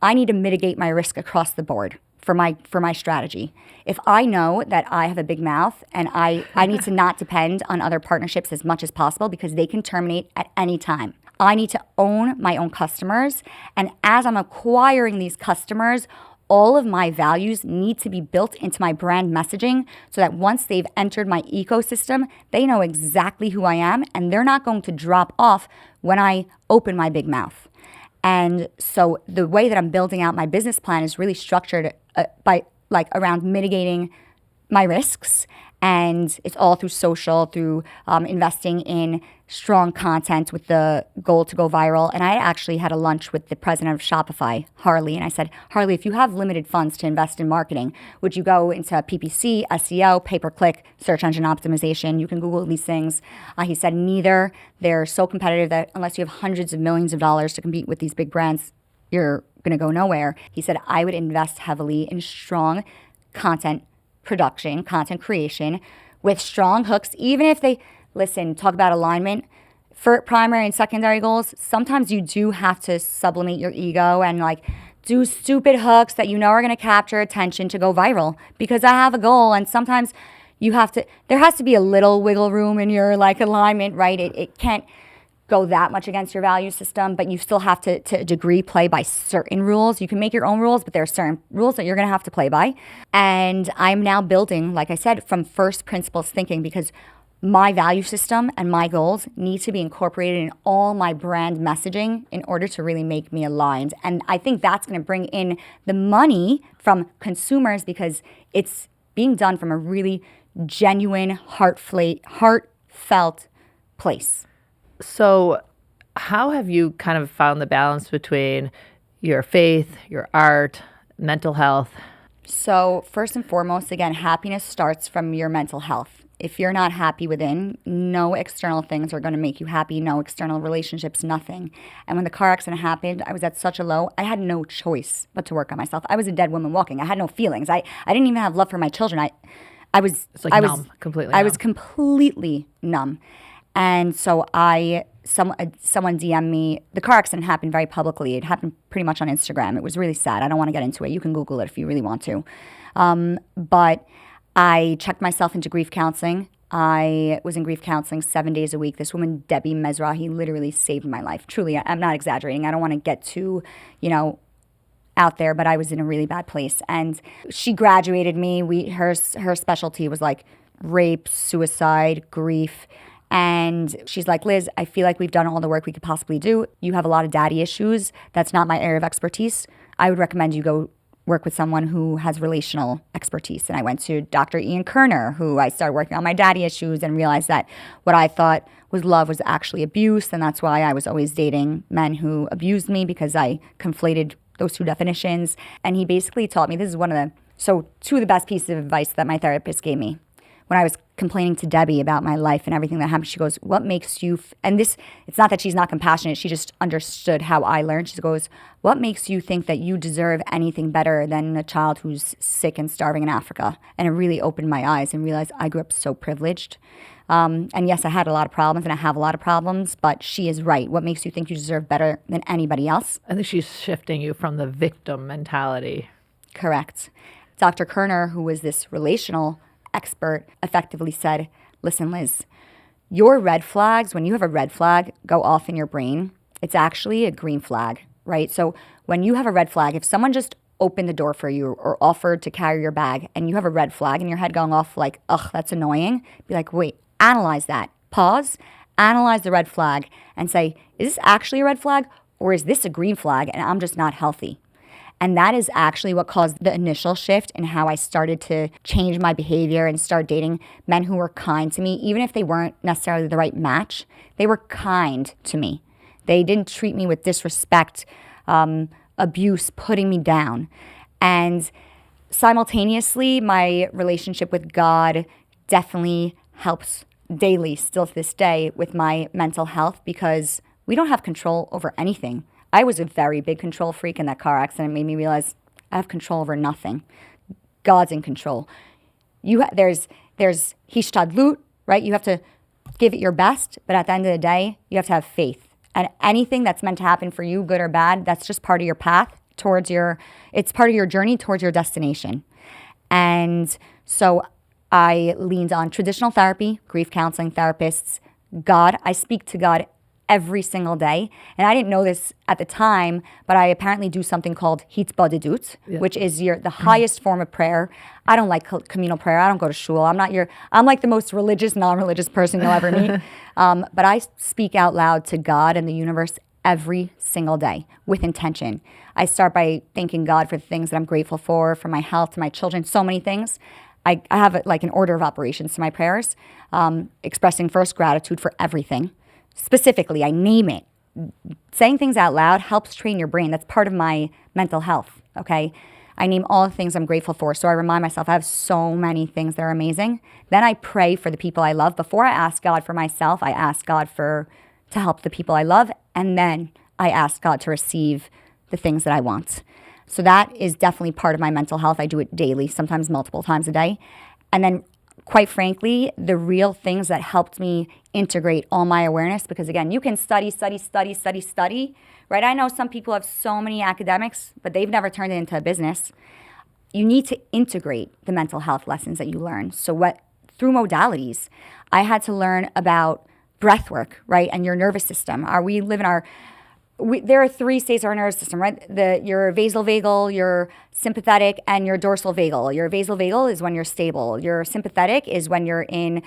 I need to mitigate my risk across the board for my strategy. If I know that I have a big mouth and I need to not depend on other partnerships as much as possible because they can terminate at any time. I need to own my own customers. And as I'm acquiring these customers, all of my values need to be built into my brand messaging so that once they've entered my ecosystem, they know exactly who I am and they're not going to drop off when I open my big mouth. And so the way that I'm building out my business plan is really structured by around mitigating my risks. And it's all through social, through investing in strong content with the goal to go viral. And I actually had a lunch with the president of Shopify, Harley. And I said, Harley, if you have limited funds to invest in marketing, would you go into PPC, SEO, pay-per-click, search engine optimization? You can Google these things. He said, neither. They're so competitive that unless you have hundreds of millions of dollars to compete with these big brands, you're going to go nowhere. He said, I would invest heavily in strong content production, content creation with strong hooks, even if they, talk about alignment. For primary and secondary goals, sometimes you do have to sublimate your ego and do stupid hooks that you know are going to capture attention to go viral because I have a goal. And sometimes there has to be a little wiggle room in your alignment, right? It can't go that much against your value system, but you still have to a degree play by certain rules. You can make your own rules, but there are certain rules that you're going to have to play by. And I'm now building, like I said, from first principles thinking because my value system and my goals need to be incorporated in all my brand messaging in order to really make me aligned. And I think that's going to bring in the money from consumers because it's being done from a really genuine, heartfelt place. So how have you kind of found the balance between your faith, your art, mental health? So first and foremost, again, happiness starts from your mental health. If you're not happy within, no external things are going to make you happy, no external relationships, nothing. And when the car accident happened, I was at such a low, I had no choice but to work on myself. I was a dead woman walking. I had no feelings. I didn't even have love for my children. I was numb, completely numb. I was completely numb. And so someone DM'd me. The car accident happened very publicly. It happened pretty much on Instagram. It was really sad. I don't want to get into it. You can Google it if you really want to. But I checked myself into grief counseling. I was in grief counseling 7 days a week. This woman, Debbie Mezrahi, literally saved my life. Truly, I'm not exaggerating. I don't want to get too, out there, but I was in a really bad place. And she graduated me. Her specialty was like rape, suicide, grief. And she's like, Liz, I feel like we've done all the work we could possibly do. You have a lot of daddy issues. That's not my area of expertise. I would recommend you go work with someone who has relational expertise. And I went to Dr. Ian Kerner, who I started working on my daddy issues and realized that what I thought was love was actually abuse. And that's why I was always dating men who abused me, because I conflated those two definitions. And he basically taught me, two of the best pieces of advice that my therapist gave me. When I was complaining to Debbie about my life and everything that happened, she goes, what makes you, it's not that she's not compassionate, she just understood how I learned. She goes, what makes you think that you deserve anything better than a child who's sick and starving in Africa? And it really opened my eyes and realized I grew up so privileged. And yes, I had a lot of problems and I have a lot of problems, but she is right. What makes you think you deserve better than anybody else? I think she's shifting you from the victim mentality. Correct. Dr. Kerner, who was this relational expert, effectively said, listen, Liz, your red flags, when you have a red flag go off in your brain, it's actually a green flag, right? So when you have a red flag, if someone just opened the door for you or offered to carry your bag and you have a red flag in your head going off like, ugh, that's annoying, be like, wait, analyze that. Pause, analyze the red flag and say, is this actually a red flag or is this a green flag and I'm just not healthy? And that is actually what caused the initial shift in how I started to change my behavior and start dating men who were kind to me. Even if they weren't necessarily the right match, they were kind to me. They didn't treat me with disrespect, abuse, putting me down. And simultaneously, my relationship with God definitely helps daily, still to this day, with my mental health, because we don't have control over anything. I was a very big control freak, and that car accident made me realize I have control over nothing. God's in control. There's hishtadlut, right? You have to give it your best, but at the end of the day, you have to have faith. And anything that's meant to happen for you, good or bad, that's just part of your path it's part of your journey towards your destination. And so I leaned on traditional therapy, grief counseling therapists, God. I speak to God every single day. And I didn't know this at the time, but I apparently do something called hitbodedut, which is the highest form of prayer. I don't like communal prayer. I don't go to shul. I'm like the most religious, non-religious person you'll ever meet. But I speak out loud to God and the universe every single day with intention. I start by thanking God for the things that I'm grateful for my health, to my children, so many things. I have like an order of operations to my prayers, expressing first gratitude for everything. Specifically, I name it. Saying things out loud helps train your brain. That's part of my mental health, okay? I name all the things I'm grateful for. So I remind myself I have so many things that are amazing. Then I pray for the people I love. Before I ask God for myself, I ask God to help the people I love. And then I ask God to receive the things that I want. So that is definitely part of my mental health. I do it daily, sometimes multiple times a day. And then quite frankly, the real things that helped me integrate all my awareness, because again, you can study, right? I know some people have so many academics, but they've never turned it into a business. You need to integrate the mental health lessons that you learn. So through modalities, I had to learn about breath work, right? And your nervous system. There are three states of our nervous system, right? Your vasovagal, your sympathetic, and your dorsal vagal. Your vasovagal is when you're stable. Your sympathetic is when you're in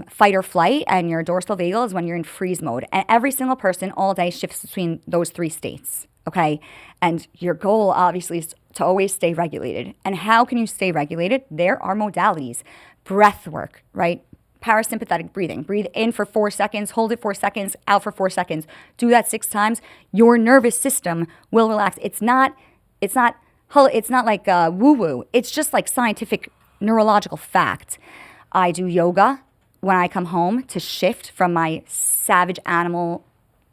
fight or flight, and your dorsal vagal is when you're in freeze mode. And every single person all day shifts between those three states, okay? And your goal, obviously, is to always stay regulated. And how can you stay regulated? There are modalities. Breath work, right? Parasympathetic breathing. Breathe in for 4 seconds, hold it 4 seconds, out for 4 seconds. Do that 6 times. Your nervous system will relax. It's not like woo-woo. It's just like scientific neurological fact. I do yoga when I come home to shift from my savage animal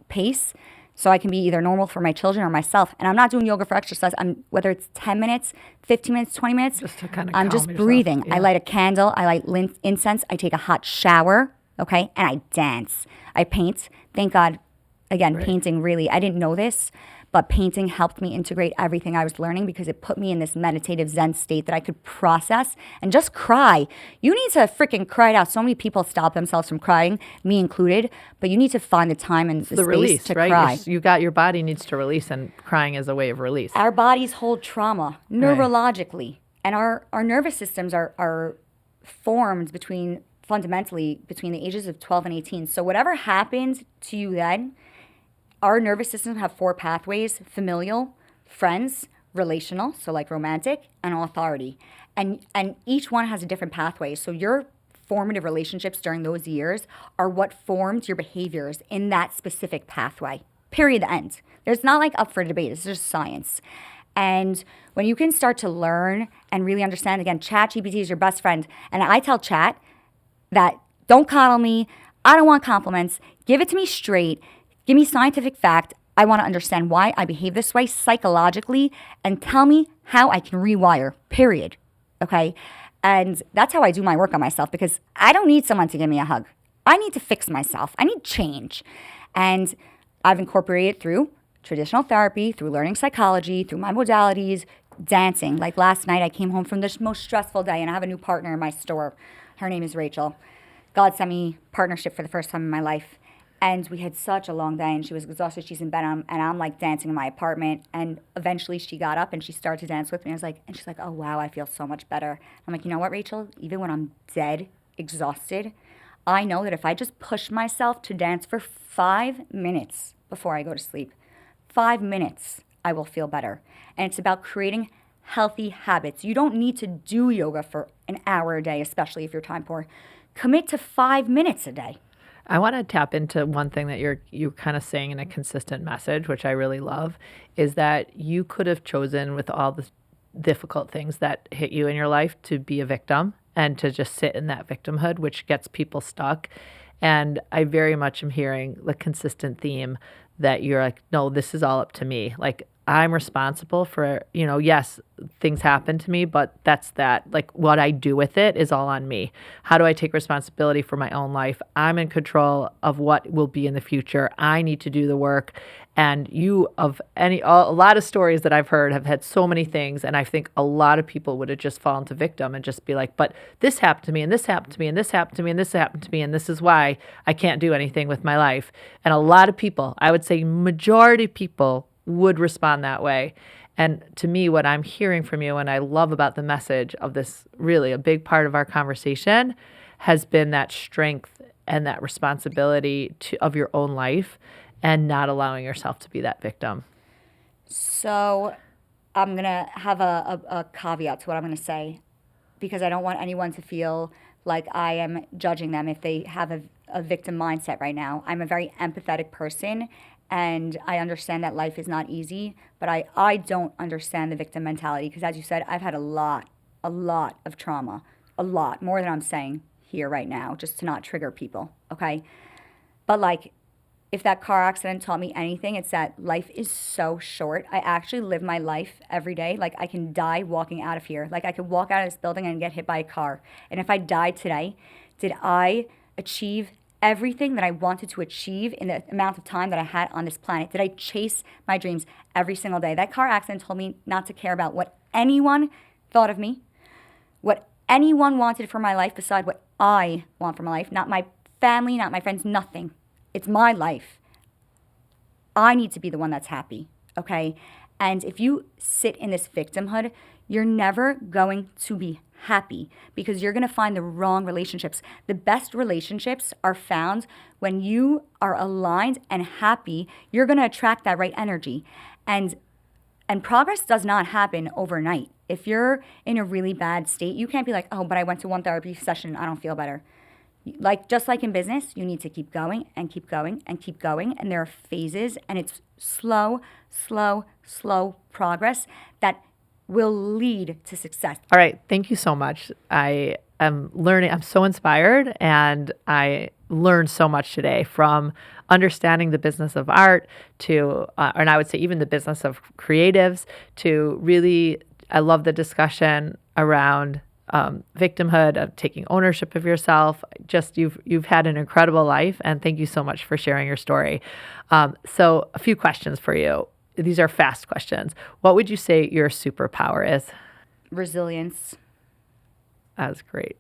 pace so I can be either normal for my children or myself. And I'm not doing yoga for exercise. Whether it's 10 minutes, 15 minutes, 20 minutes, just to kind of I'm just breathing. Yeah. I light a candle. I light incense. I take a hot shower, okay? And I dance. I paint. Thank God, again, painting really, I didn't know this, but painting helped me integrate everything I was learning because it put me in this meditative Zen state that I could process and just cry. You need to freaking cry it out. So many people stop themselves from crying, me included, but you need to find the time and the space release, to right? cry. Your body needs to release, and crying is a way of release. Our bodies hold trauma neurologically, and our nervous systems are formed fundamentally between the ages of 12 and 18. So whatever happened to you then, our nervous system have 4 pathways: familial, friends, relational, so like romantic, and authority. And each one has a different pathway. So your formative relationships during those years are what formed your behaviors in that specific pathway. Period, the end. There's not like up for debate. It's just science. And when you can start to learn and really understand, again, ChatGPT is your best friend. And I tell Chat that don't coddle me. I don't want compliments. Give it to me straight. Give me scientific fact. I want to understand why I behave this way psychologically and tell me how I can rewire, period. Okay? And that's how I do my work on myself because I don't need someone to give me a hug. I need to fix myself. I need change. And I've incorporated through traditional therapy, through learning psychology, through my modalities, dancing. Like last night, I came home from the most stressful day and I have a new partner in my store. Her name is Rachel. God sent me partnership for the first time in my life. And we had such a long day and she was exhausted. She's in bed and I'm like dancing in my apartment. And eventually she got up and she started to dance with me. And she's like, oh, wow, I feel so much better. I'm like, you know what, Rachel? Even when I'm dead, exhausted, I know that if I just push myself to dance for 5 minutes before I go to sleep, 5 minutes, I will feel better. And it's about creating healthy habits. You don't need to do yoga for an hour a day, especially if you're time poor. Commit to 5 minutes a day. I want to tap into one thing that you're kind of saying in a consistent message, which I really love, is that you could have chosen with all the difficult things that hit you in your life to be a victim and to just sit in that victimhood, which gets people stuck. And I very much am hearing the consistent theme that you're like, no, this is all up to me. Like, I'm responsible for, yes, things happen to me, but that's that. Like, what I do with it is all on me. How do I take responsibility for my own life? I'm in control of what will be in the future. I need to do the work. And a lot of stories that I've heard have had so many things. And I think a lot of people would have just fallen to victim and just be like, but this happened to me and this happened to me and this happened to me and this happened to me. And this is why I can't do anything with my life. And a lot of people, I would say majority of people, would respond that way. And to me, what I'm hearing from you, and I love about the message of this, really a big part of our conversation, has been that strength and that responsibility of your own life and not allowing yourself to be that victim. So I'm going to have a caveat to what I'm going to say because I don't want anyone to feel like I am judging them if they have a victim mindset right now. I'm a very empathetic person. And I understand that life is not easy, but I don't understand the victim mentality because, as you said, I've had a lot of trauma, a lot, more than I'm saying here right now, just to not trigger people, okay? But, like, if that car accident taught me anything, it's that life is so short. I actually live my life every day. Like, I can die walking out of here. Like, I could walk out of this building and get hit by a car. And if I died today, did I achieve everything that I wanted to achieve in the amount of time that I had on this planet? Did I chase my dreams every single day? That car accident told me not to care about what anyone thought of me, what anyone wanted for my life beside what I want for my life. Not my family, not my friends, nothing. It's my life. I need to be the one that's happy, okay? And if you sit in this victimhood, you're never going to be happy because you're going to find the wrong relationships. The best relationships are found when you are aligned and happy. You're going to attract that right energy. And progress does not happen overnight. If you're in a really bad state, you can't be like, oh, but I went to one therapy session, I don't feel better. Just like in business, you need to keep going and keep going and keep going. And there are phases and it's slow progress that will lead to success. All right. Thank you so much. I am learning. I'm so inspired and I learned so much today from understanding the business of art to, and I would say even the business of creatives to really, I love the discussion around victimhood, of taking ownership of yourself. Just you've had an incredible life, and thank you so much for sharing your story. So a few questions for you. These are fast questions. What would you say your superpower is? Resilience. That was great.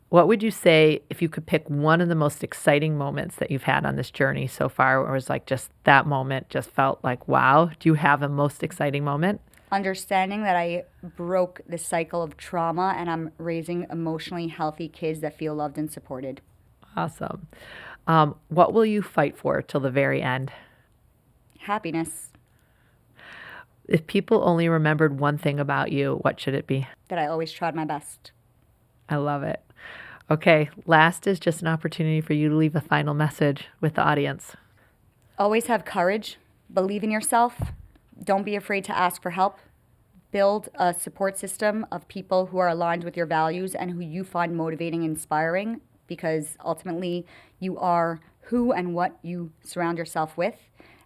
What would you say if you could pick one of the most exciting moments that you've had on this journey so far, where it was like just that moment just felt like, wow? Do you have a most exciting moment? Understanding that I broke the cycle of trauma and I'm raising emotionally healthy kids that feel loved and supported. Awesome. What will you fight for till the very end? Happiness. If people only remembered one thing about you, what should it be? That I always tried my best. I love it. Okay, last is just an opportunity for you to leave a final message with the audience. Always have courage. Believe in yourself. Don't be afraid to ask for help. Build a support system of people who are aligned with your values and who you find motivating and inspiring, because ultimately you are who and what you surround yourself with.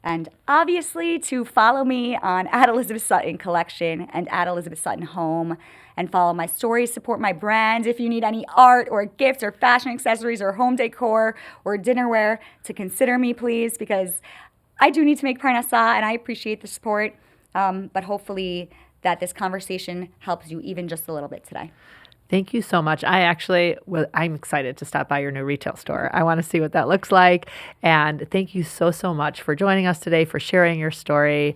And obviously to follow me on @Elizabeth Sutton Collection and @Elizabeth Sutton Home, and follow my stories, support my brand. If you need any art or gifts or fashion accessories or home decor or dinnerware, to consider me, please, because I do need to make parnassa and I appreciate the support. But hopefully that this conversation helps you even just a little bit today. Thank you so much. I'm excited to stop by your new retail store. I want to see what that looks like. And thank you so, so much for joining us today, for sharing your story.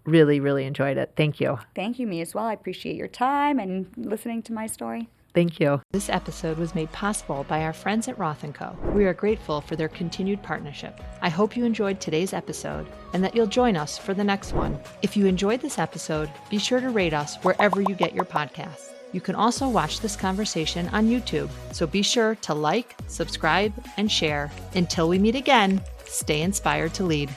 Really, really enjoyed it. Thank you. Thank you, me as well. I appreciate your time and listening to my story. Thank you. This episode was made possible by our friends at Roth & Co. We are grateful for their continued partnership. I hope you enjoyed today's episode and that you'll join us for the next one. If you enjoyed this episode, be sure to rate us wherever you get your podcasts. You can also watch this conversation on YouTube, so be sure to like, subscribe, and share. Until we meet again, stay inspired to lead.